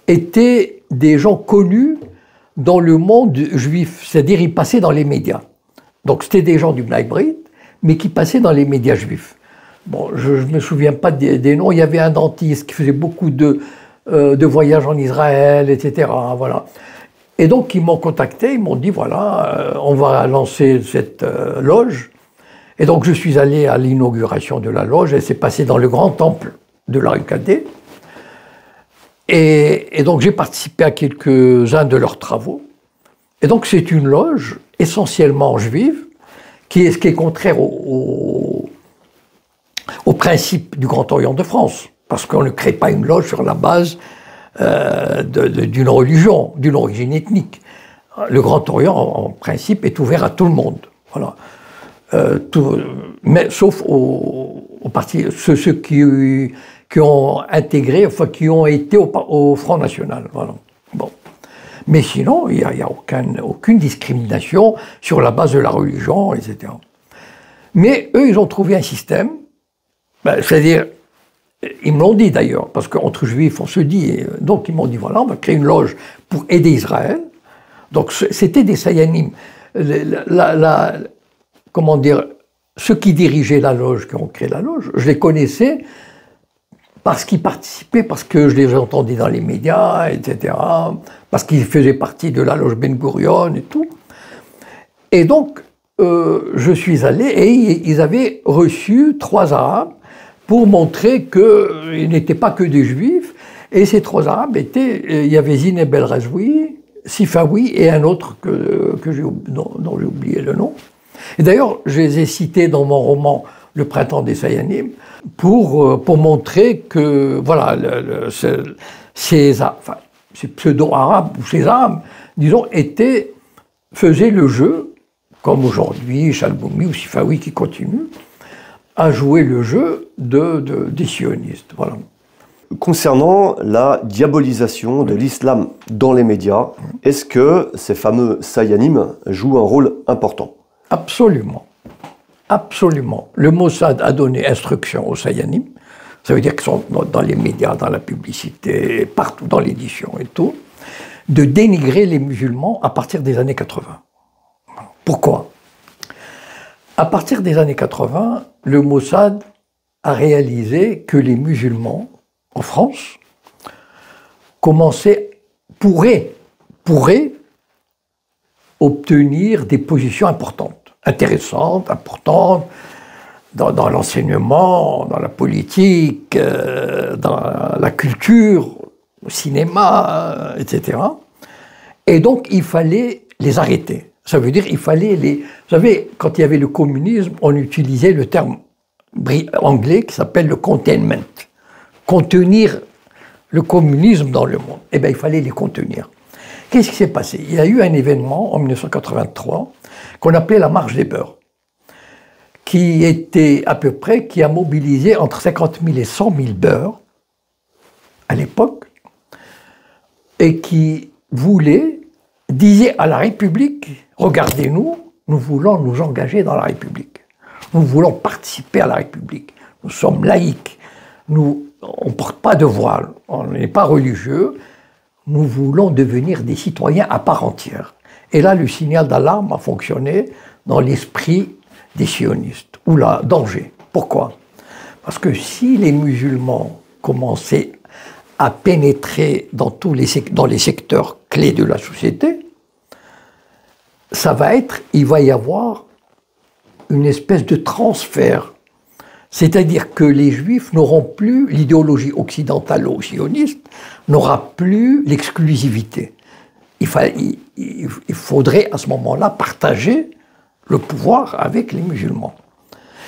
étaient des gens connus dans le monde juif, c'est-à-dire ils passaient dans les médias. Donc c'était des gens du Bnei Brit, mais qui passaient dans les médias juifs. Bon, je ne me souviens pas des noms, il y avait un dentiste qui faisait beaucoup de voyages en Israël, etc. Voilà. Et donc ils m'ont contacté, ils m'ont dit voilà, on va lancer cette loge. Et donc je suis allé à l'inauguration de la loge, elle s'est passée dans le grand temple de la rue Cadet. Et donc j'ai participé à quelques-uns de leurs travaux. Et donc c'est une loge essentiellement juive, ce qui est contraire au principe du Grand Orient de France, parce qu'on ne crée pas une loge sur la base d'une religion, d'une origine ethnique. Le Grand Orient, en principe, est ouvert à tout le monde. Voilà. Mais sauf ceux qui ont intégré, enfin qui ont été au Front National. Voilà. Bon. Mais sinon, il n'y a aucune discrimination sur la base de la religion, etc. Mais eux, ils ont trouvé un système, c'est-à-dire, ils me l'ont dit d'ailleurs, parce qu'entre juifs, on se dit, donc ils m'ont dit, voilà, on va créer une loge pour aider Israël. Donc c'était des Sayanim. Comment dire, ceux qui dirigeaient la loge, qui ont créé la loge, je les connaissais parce qu'ils participaient, parce que je les entendais dans les médias, etc., parce qu'ils faisaient partie de la loge Ben Gurion et tout. Et donc, je suis allé et ils avaient reçu 3 Arabes pour montrer qu'ils n'étaient pas que des Juifs. Et ces 3 Arabes étaient, il y avait Zineb El Razoui, Sifawi et un autre dont j'ai oublié le nom. Et d'ailleurs, je les ai cités dans mon roman Le Printemps des Sayanim pour montrer que, voilà, ces pseudo-arabes ou ces arabes, disons, faisaient le jeu, comme aujourd'hui, Chalboumi ou Sifawi qui continuent, à jouer le jeu des sionistes. Voilà. Concernant la diabolisation de l'islam dans les médias, est-ce que ces fameux Sayanim jouent un rôle important? Absolument. Absolument. Le Mossad a donné instruction aux Sayanim, ça veut dire qu'ils sont dans les médias, dans la publicité, partout dans l'édition et tout, de dénigrer les musulmans à partir des années 80. Pourquoi? À partir des années 80, le Mossad a réalisé que les musulmans en France pourraient obtenir des positions intéressantes, importantes, dans l'enseignement, dans la politique, dans la culture, au cinéma, etc. Et donc, il fallait les arrêter. Ça veut dire qu'il fallait les... Vous savez, quand il y avait le communisme, on utilisait le terme anglais qui s'appelle le containment. Contenir le communisme dans le monde. Eh bien, il fallait les contenir. Qu'est-ce qui s'est passé? Il y a eu un événement en 1983 qu'on appelait la Marche des Beurs, qui a mobilisé entre 50 000 et 100 000 beurs à l'époque, et qui disait à la République, regardez-nous, nous voulons nous engager dans la République. Nous voulons participer à la République. Nous sommes laïcs. On ne porte pas de voile. On n'est pas religieux. Nous voulons devenir des citoyens à part entière. Et là, le signal d'alarme a fonctionné dans l'esprit des sionistes. Oula, danger. Pourquoi? Parce que si les musulmans commençaient à pénétrer dans les secteurs clés de la société, il va y avoir une espèce de transfert. C'est-à-dire que les Juifs n'auront plus, l'idéologie occidentalo-sioniste n'aura plus l'exclusivité. Il faudrait à ce moment-là partager le pouvoir avec les musulmans.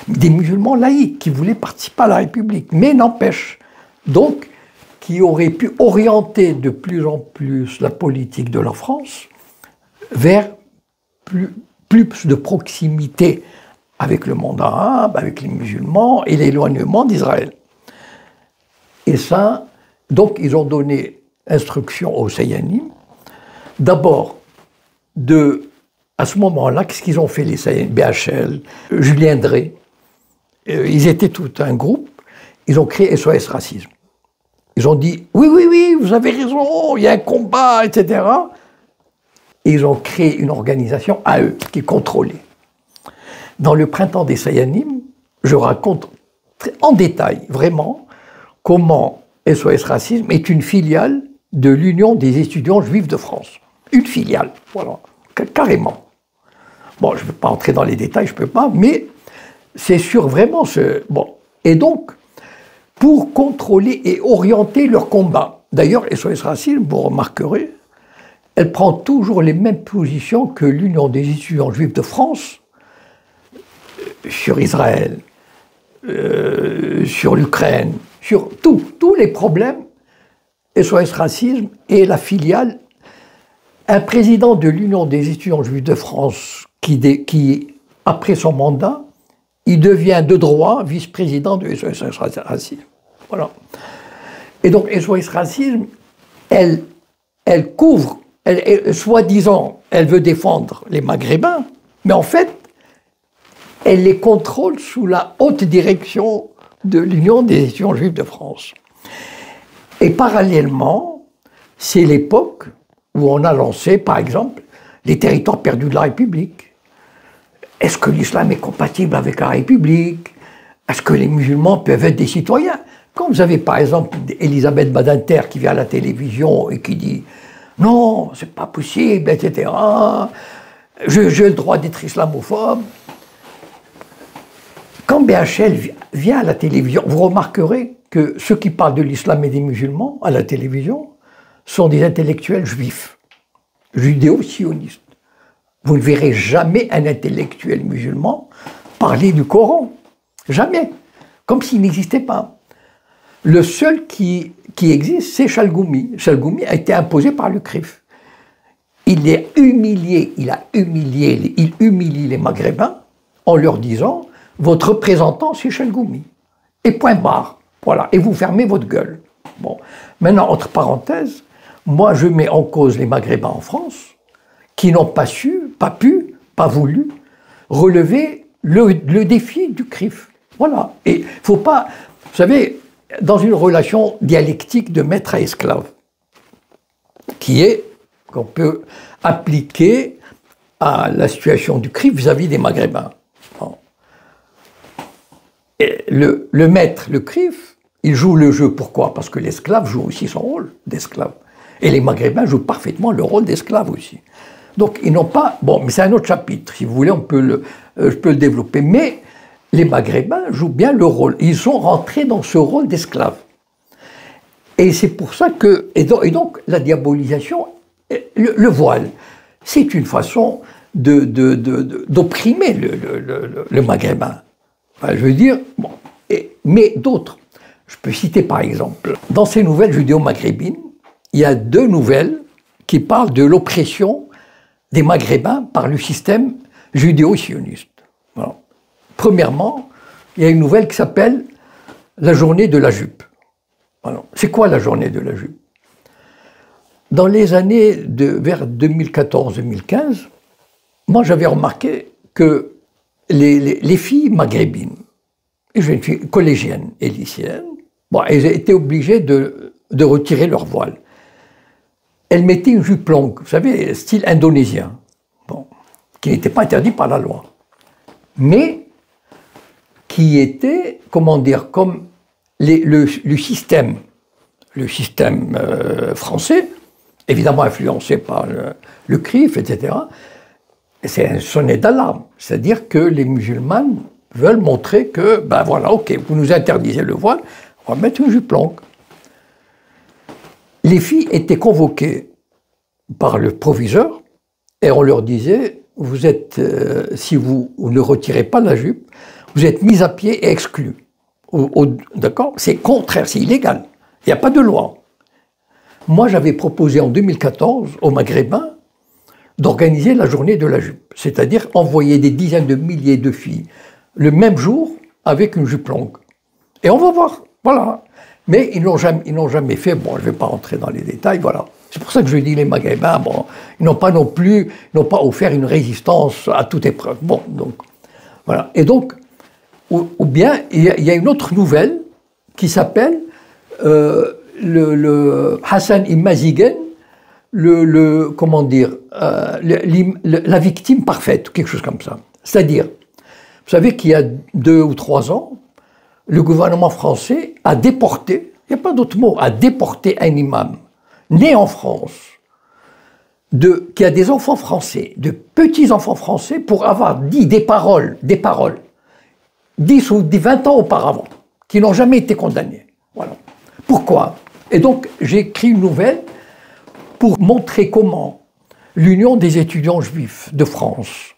Des musulmans laïcs qui voulaient participer à la République, mais n'empêche, donc, qui auraient pu orienter de plus en plus la politique de la France vers plus de proximité avec le monde arabe, avec les musulmans et l'éloignement d'Israël. Et ça, donc ils ont donné instruction aux Sayanim, d'abord à ce moment-là, qu'est-ce qu'ils ont fait les Sayanim, BHL, Julien Drey, ils étaient tout un groupe, ils ont créé SOS Racisme. Ils ont dit, oui, vous avez raison, il y a un combat, etc. Et ils ont créé une organisation à eux, qui est contrôlée. Dans le printemps des Sayanim, je raconte en détail, vraiment, comment SOS Racisme est une filiale de l'Union des étudiants juifs de France. Une filiale, voilà, carrément. Bon, je ne peux pas entrer dans les détails, je ne peux pas, mais c'est sur vraiment ce... Bon, et donc, pour contrôler et orienter leur combat, d'ailleurs, SOS Racisme, vous remarquerez, elle prend toujours les mêmes positions que l'Union des étudiants juifs de France, sur Israël, sur l'Ukraine, sur tous les problèmes. SOS Racisme est la filiale. Un président de l'Union des étudiants juifs de France qui, après son mandat, il devient de droit vice-président de SOS Racisme. Voilà. Et donc SOS Racisme, elle couvre, soi-disant, elle veut défendre les Maghrébins, mais en fait, elle les contrôle sous la haute direction de l'Union des étudiants juifs de France. Et parallèlement, c'est l'époque où on a lancé, par exemple, les territoires perdus de la République. Est-ce que l'islam est compatible avec la République? Est-ce que les musulmans peuvent être des citoyens? Quand vous avez, par exemple, Elisabeth Badinter qui vient à la télévision et qui dit « Non, c'est pas possible, etc. J'ai le droit d'être islamophobe », quand BHL vient à la télévision, vous remarquerez que ceux qui parlent de l'islam et des musulmans à la télévision sont des intellectuels juifs, judéo-sionistes. Vous ne verrez jamais un intellectuel musulman parler du Coran. Jamais. Comme s'il n'existait pas. Le seul qui existe, c'est Chalgoumi. Chalgoumi a été imposé par le CRIF. Il humilie les Maghrébins en leur disant « Votre représentant, c'est Chalgoumi. » Et point barre. Voilà. Et vous fermez votre gueule. Bon. Maintenant, entre parenthèses, moi, je mets en cause les Maghrébins en France qui n'ont pas su, pas pu, pas voulu relever le défi du CRIF. Voilà. Et il ne faut pas... Vous savez, dans une relation dialectique de maître à esclave, qu'on peut appliquer à la situation du CRIF vis-à-vis des Maghrébins. Bon. Et le maître, le CRIF, il joue le jeu. Pourquoi? Parce que l'esclave joue aussi son rôle d'esclave. Et les Maghrébins jouent parfaitement le rôle d'esclave aussi. Donc ils n'ont pas... Bon, mais c'est un autre chapitre. Si vous voulez, je peux le développer. Mais les Maghrébins jouent bien le rôle. Ils sont rentrés dans ce rôle d'esclave. Et c'est pour ça que... Et donc la diabolisation, le voile, c'est une façon d'opprimer le Maghrébin. Enfin, je veux dire... Bon, mais d'autres. Je peux citer par exemple, dans ces nouvelles judéo-maghrébines, il y a 2 nouvelles qui parlent de l'oppression des Maghrébins par le système judéo-sioniste. Voilà. Premièrement, il y a une nouvelle qui s'appelle « La journée de la jupe ». Voilà. C'est quoi la journée de la jupe? Dans les années vers 2014-2015, moi j'avais remarqué que les filles maghrébines, les jeunes filles collégiennes et lycéennes, bon, elles étaient obligées de retirer leur voile. Elles mettaient une jupe longue, vous savez, style indonésien, bon, qui n'était pas interdit par la loi, mais qui était, comment dire, comme le système le système français, évidemment influencé par le CRIF, etc. C'est un sonnet d'alarme. C'est-à-dire que les musulmanes veulent montrer que, ben voilà, ok, vous nous interdisez le voile, on va mettre une jupe longue. Les filles étaient convoquées par le proviseur et on leur disait, vous êtes, si vous ne retirez pas la jupe, vous êtes mis à pied et exclus. D'accord? C'est contraire, c'est illégal. Il n'y a pas de loi. Moi, j'avais proposé en 2014 aux Maghrébins d'organiser la journée de la jupe, c'est-à-dire envoyer des dizaines de milliers de filles le même jour avec une jupe longue. Et on va voir, voilà. Mais ils n'ont jamais fait, bon, je ne vais pas rentrer dans les détails, voilà. C'est pour ça que je dis les Maghrébins, bon, ils n'ont pas offert une résistance à toute épreuve. Bon, donc, voilà. Et donc, ou bien, il y a une autre nouvelle qui s'appelle le Hassan Imazigen, comment dire, la victime parfaite, quelque chose comme ça. C'est-à-dire, vous savez qu'il y a 2 ou 3 ans, le gouvernement français a déporté, il n'y a pas d'autre mot, a déporté un imam né en France, qui a des enfants français, de petits-enfants français, pour avoir dit des paroles, 10 ou 20 ans auparavant, qui n'ont jamais été condamnés. Voilà. Pourquoi? Et donc, j'ai écrit une nouvelle pour montrer comment l'Union des étudiants juifs de France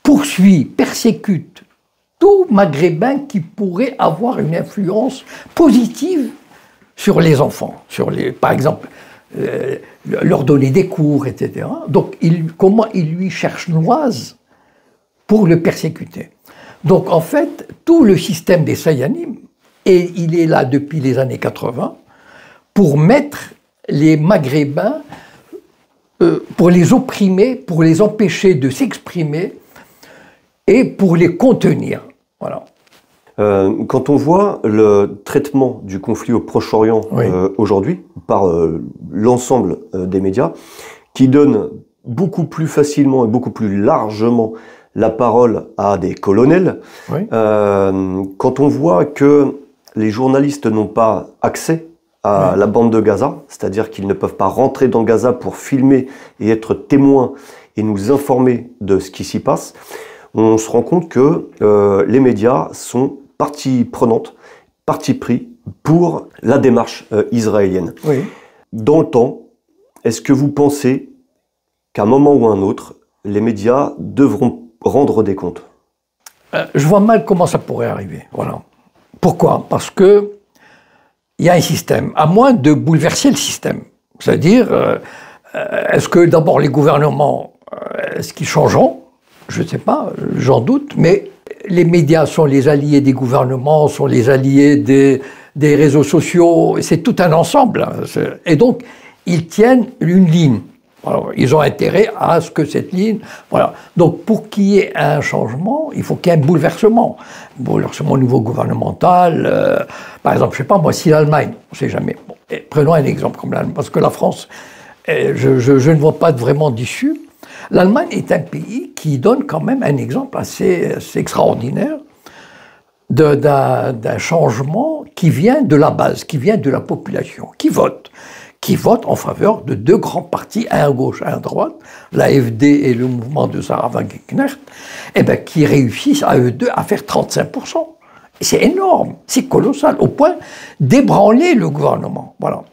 poursuit, persécute tout maghrébin qui pourrait avoir une influence positive sur les enfants, par exemple, leur donner des cours, etc. Donc, comment il lui cherche noise pour le persécuter. Donc, en fait, tout le système des Sayanim, et il est là depuis les années 80, pour mettre les Maghrébins, pour les opprimer, pour les empêcher de s'exprimer et pour les contenir. Voilà. Quand on voit le traitement du conflit au Proche-Orient oui. Aujourd'hui par l'ensemble des médias, qui donnent beaucoup plus facilement et beaucoup plus largement la parole à des colonels, oui. Quand on voit que les journalistes n'ont pas accès à oui. la bande de Gaza, c'est-à-dire qu'ils ne peuvent pas rentrer dans Gaza pour filmer et être témoins et nous informer de ce qui s'y passe, on se rend compte que les médias sont partie prenante, parti pris pour la démarche israélienne. Oui. Dans le temps, est-ce que vous pensez qu'à un moment ou à un autre, les médias devront rendre des comptes? Je vois mal comment ça pourrait arriver. Voilà. Pourquoi? Parce que il y a un système, à moins de bouleverser le système. C'est-à-dire, est-ce que d'abord les gouvernements, est-ce qu'ils changeront? Je ne sais pas, j'en doute, mais les médias sont les alliés des gouvernements, sont les alliés des réseaux sociaux, c'est tout un ensemble. Et donc, ils tiennent une ligne. Alors, ils ont intérêt à ce que cette ligne... Voilà. Donc, pour qu'il y ait un changement, il faut qu'il y ait un bouleversement. Un bouleversement au niveau gouvernemental. Par exemple, je ne sais pas moi, si l'Allemagne, on ne sait jamais. Bon, prenons un exemple comme l'Allemagne, parce que la France, je ne vois pas vraiment d'issue. L'Allemagne est un pays qui donne quand même un exemple assez extraordinaire d'un changement qui vient de la base, qui vient de la population, qui vote en faveur de 2 grands partis, un à gauche, un à droite, l'AfD et le mouvement de Sarah Wagenknecht, qui réussissent à eux deux à faire 35%. C'est énorme, c'est colossal, au point d'ébranler le gouvernement. Voilà.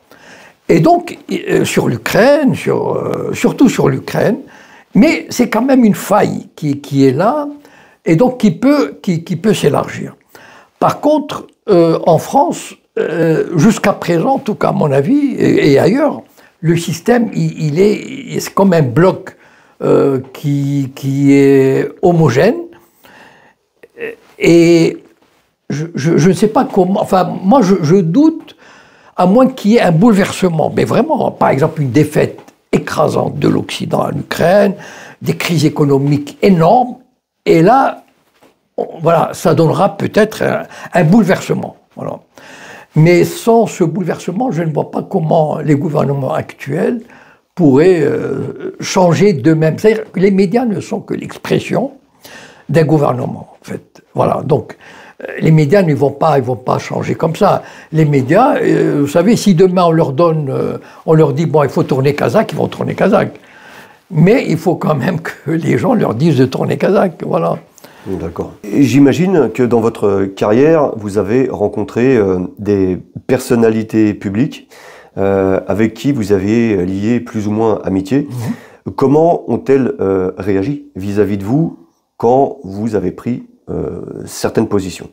Et donc, sur l'Ukraine, surtout sur l'Ukraine, mais c'est quand même une faille qui est là, et donc qui peut s'élargir. Par contre, en France, jusqu'à présent, en tout cas à mon avis, et ailleurs, le système, c'est comme un bloc qui est homogène, et je ne sais pas comment, enfin, moi je doute, à moins qu'il y ait un bouleversement, mais vraiment, par exemple, une défaite écrasante de l'Occident en Ukraine, des crises économiques énormes, et là, voilà, ça donnera peut-être un bouleversement. Voilà. Mais sans ce bouleversement, je ne vois pas comment les gouvernements actuels pourraient changer d'eux-mêmes. C'est-à-dire que les médias ne sont que l'expression d'un gouvernement, en fait. Voilà, donc les médias ne vont pas changer comme ça. Les médias, vous savez, si demain on leur dit bon, il faut tourner kazakh, ils vont tourner kazakh. Mais il faut quand même que les gens leur disent de tourner kazakh, voilà. D'accord. J'imagine que dans votre carrière, vous avez rencontré des personnalités publiques avec qui vous avez lié plus ou moins amitié. Comment ont-elles réagi vis-à-vis de vous quand vous avez pris certaines positions?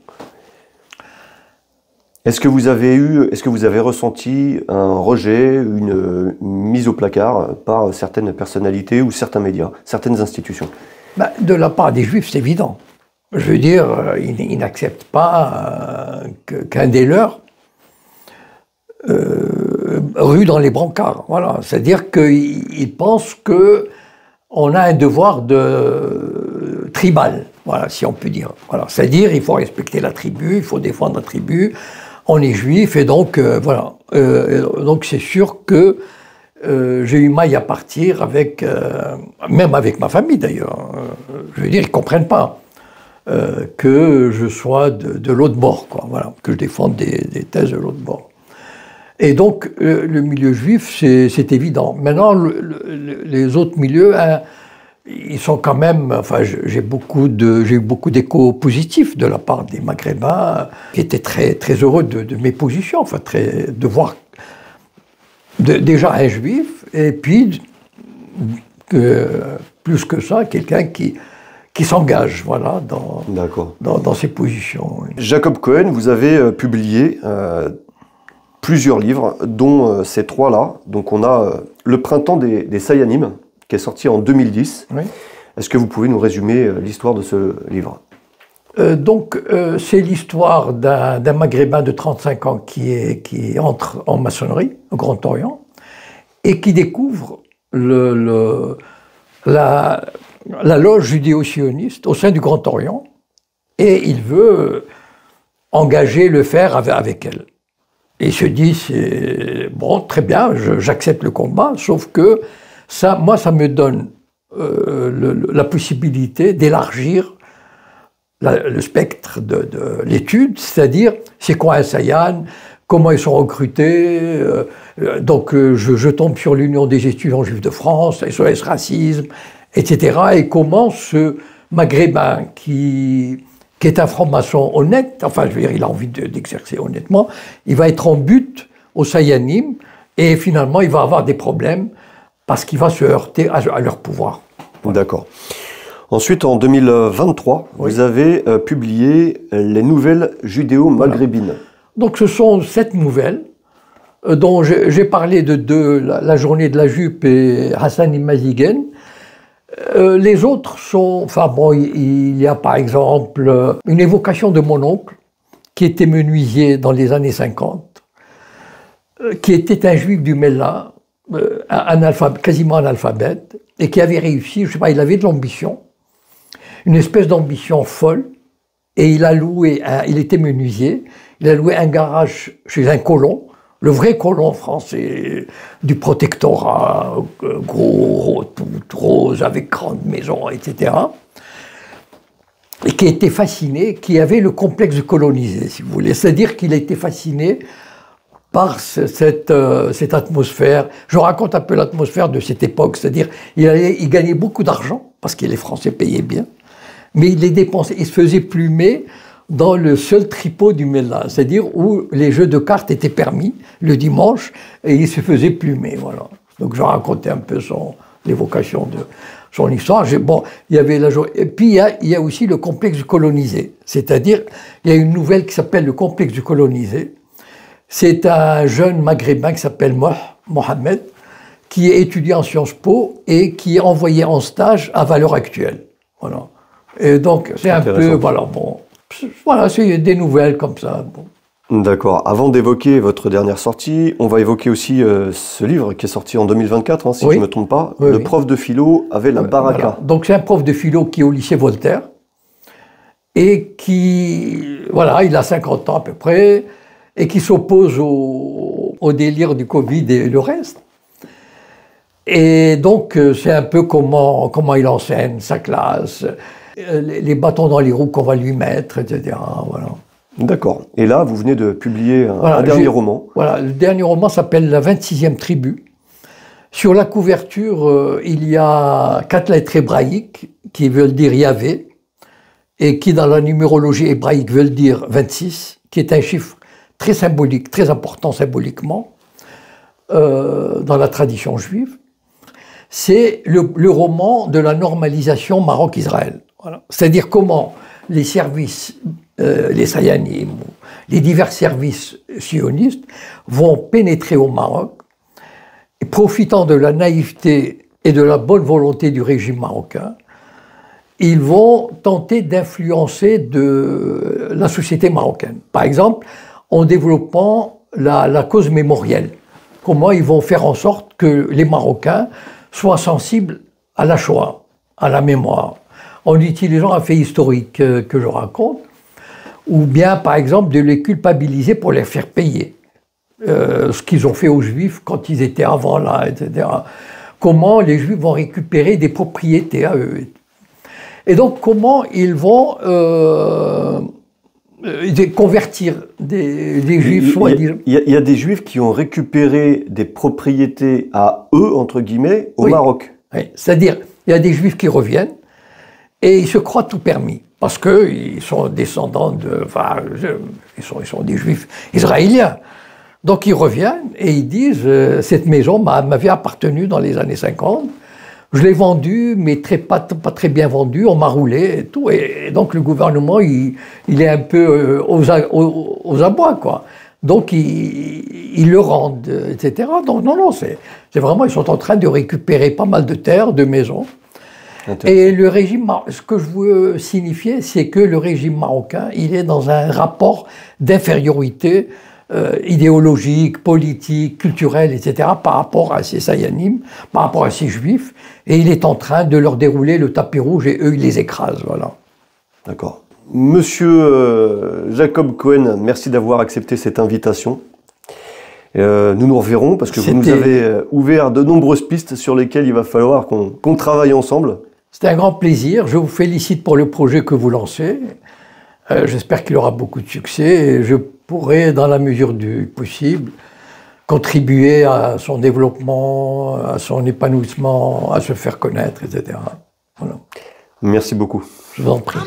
Est-ce que vous avez ressenti un rejet, une mise au placard par certaines personnalités ou certains médias, certaines institutions? Ben, de la part des Juifs, c'est évident. Je veux dire, ils n'acceptent pas qu'un des leurs rue dans les brancards. Voilà. C'est-à-dire qu'ils pensent qu'on a un devoir tribal, voilà, si on peut dire. Voilà. C'est-à-dire qu'il faut respecter la tribu, il faut défendre la tribu. On est juif et donc, voilà. Donc c'est sûr que j'ai eu maille à partir même avec ma famille d'ailleurs. Je veux dire, ils ne comprennent pas que je sois de l'autre bord, quoi, voilà, que je défende des thèses de l'autre bord. Et donc, le milieu juif, c'est évident. Maintenant, les autres milieux, hein, ils sont quand même... Enfin, j'ai eu beaucoup d'échos positifs de la part des Maghrébins qui étaient très, très heureux de mes positions, enfin, de voir déjà un juif, et puis, plus que ça, quelqu'un qui s'engage, voilà, dans ses positions. Jacob Cohen, vous avez publié plusieurs livres, dont ces trois-là. Donc on a Le Printemps des Sayanim, qui est sorti en 2010. Oui. Est-ce que vous pouvez nous résumer l'histoire de ce livre? C'est l'histoire d'un Maghrébin de 35 ans qui entre en maçonnerie au Grand Orient et qui découvre la loge judéo-sioniste au sein du Grand Orient, et il veut engager le fer avec elle. Et il se dit, bon, très bien, j'accepte le combat, sauf que moi, ça me donne la possibilité d'élargir le spectre de l'étude, c'est-à-dire, c'est quoi un Sayan, comment ils sont recrutés, donc je tombe sur l'Union des étudiants juifs de France, SOS Racisme, etc. Et comment ce Maghrébin qui est un franc-maçon honnête, enfin je veux dire, il a envie d'exercer honnêtement, il va être en but au Sayanim, et finalement il va avoir des problèmes parce qu'il va se heurter à leur pouvoir. D'accord. Ensuite, en 2023, oui, vous avez publié Les Nouvelles judéo-maghrébines. Voilà. Donc ce sont 7 nouvelles dont j'ai parlé de La journée de la jupe et Hassan Imazigen. Les autres sont... Enfin bon, il y a par exemple une évocation de mon oncle qui était menuisier dans les années 50, qui était un juif du Mellah, quasiment analphabète, et qui avait réussi, je sais pas, il avait de l'ambition, une espèce d'ambition folle, et il était menuisier, il a loué un garage chez un colon, le vrai colon français du protectorat, gros, tout rose, avec grande maison, etc. Et qui était fasciné, qui avait le complexe de colonisé, si vous voulez. C'est-à-dire qu'il a été fasciné par cette atmosphère. Je raconte un peu l'atmosphère de cette époque, c'est-à-dire il gagnait beaucoup d'argent, parce que les Français payaient bien, mais il les dépensait, il se faisait plumer dans le seul tripot du Mellah, c'est-à-dire où les jeux de cartes étaient permis le dimanche, et il se faisait plumer, voilà. Donc je racontais un peu l'évocation de son histoire. Bon, il y avait et puis il y a aussi le complexe du colonisé, c'est-à-dire il y a une nouvelle qui s'appelle le complexe du colonisé. C'est un jeune maghrébin qui s'appelle Mohamed, qui est étudiant en Sciences Po et qui est envoyé en stage à Valeurs Actuelles. Voilà. Et donc c'est un peu, voilà, bon. Voilà, c'est des nouvelles comme ça. Bon. D'accord. Avant d'évoquer votre dernière sortie, on va évoquer aussi ce livre qui est sorti en 2024, hein, si oui, je ne me trompe pas. Oui, le prof de philo avait la baraka. Voilà. Donc c'est un prof de philo qui est au lycée Voltaire et qui, voilà, il a 50 ans à peu près et qui s'oppose au délire du Covid et le reste. Et donc c'est un peu comment il enseigne sa classe. les bâtons dans les roues qu'on va lui mettre, etc. Voilà. D'accord. Et là, vous venez de publier un dernier roman. Voilà, le dernier roman s'appelle La 26e tribu. Sur la couverture, il y a 4 lettres hébraïques qui veulent dire Yahvé, et qui dans la numérologie hébraïque veulent dire 26, qui est un chiffre très symbolique, très important symboliquement, dans la tradition juive. C'est le roman de la normalisation Maroc-Israël. Voilà. C'est-à-dire comment les services, les Sayanim, les divers services sionistes vont pénétrer au Maroc, et profitant de la naïveté et de la bonne volonté du régime marocain, ils vont tenter d'influencer la société marocaine. Par exemple, en développant la cause mémorielle. Comment ils vont faire en sorte que les Marocains soient sensibles à la Shoah, à la mémoire, en utilisant un fait historique que je raconte, ou bien, par exemple, de les culpabiliser pour les faire payer. Ce qu'ils ont fait aux Juifs quand ils étaient avant là, etc. Comment les Juifs vont récupérer des propriétés à eux. Et donc, comment ils vont convertir des Juifs, soi-disant. Il y a des Juifs qui ont récupéré des propriétés à eux, entre guillemets, au Maroc. Oui. C'est-à-dire, il y a des Juifs qui reviennent et ils se croient tout permis. Parce qu'ils sont descendants de... Enfin, ils sont des Juifs israéliens. Donc ils reviennent et ils disent cette maison m'avait appartenu dans les années 50, je l'ai vendue, mais pas très bien vendue, on m'a roulé et tout. Et donc le gouvernement, il est un peu aux abois, quoi. Donc ils le rendent, etc. Donc non, c'est vraiment, ils sont en train de récupérer pas mal de terres, de maisons. Et le régime, ce que je veux signifier, c'est que le régime marocain, il est dans un rapport d'infériorité idéologique, politique, culturelle, etc., par rapport à ces Sayanim, par rapport à ces Juifs, et il est en train de leur dérouler le tapis rouge et eux, ils les écrasent, voilà. D'accord. Monsieur Jacob Cohen, merci d'avoir accepté cette invitation. Nous nous reverrons parce que vous nous avez ouvert de nombreuses pistes sur lesquelles il va falloir qu'on travaille ensemble. C'était un grand plaisir. Je vous félicite pour le projet que vous lancez. J'espère qu'il aura beaucoup de succès et je pourrai, dans la mesure du possible, contribuer à son développement, à son épanouissement, à se faire connaître, etc. Voilà. Merci beaucoup. Je vous en prie.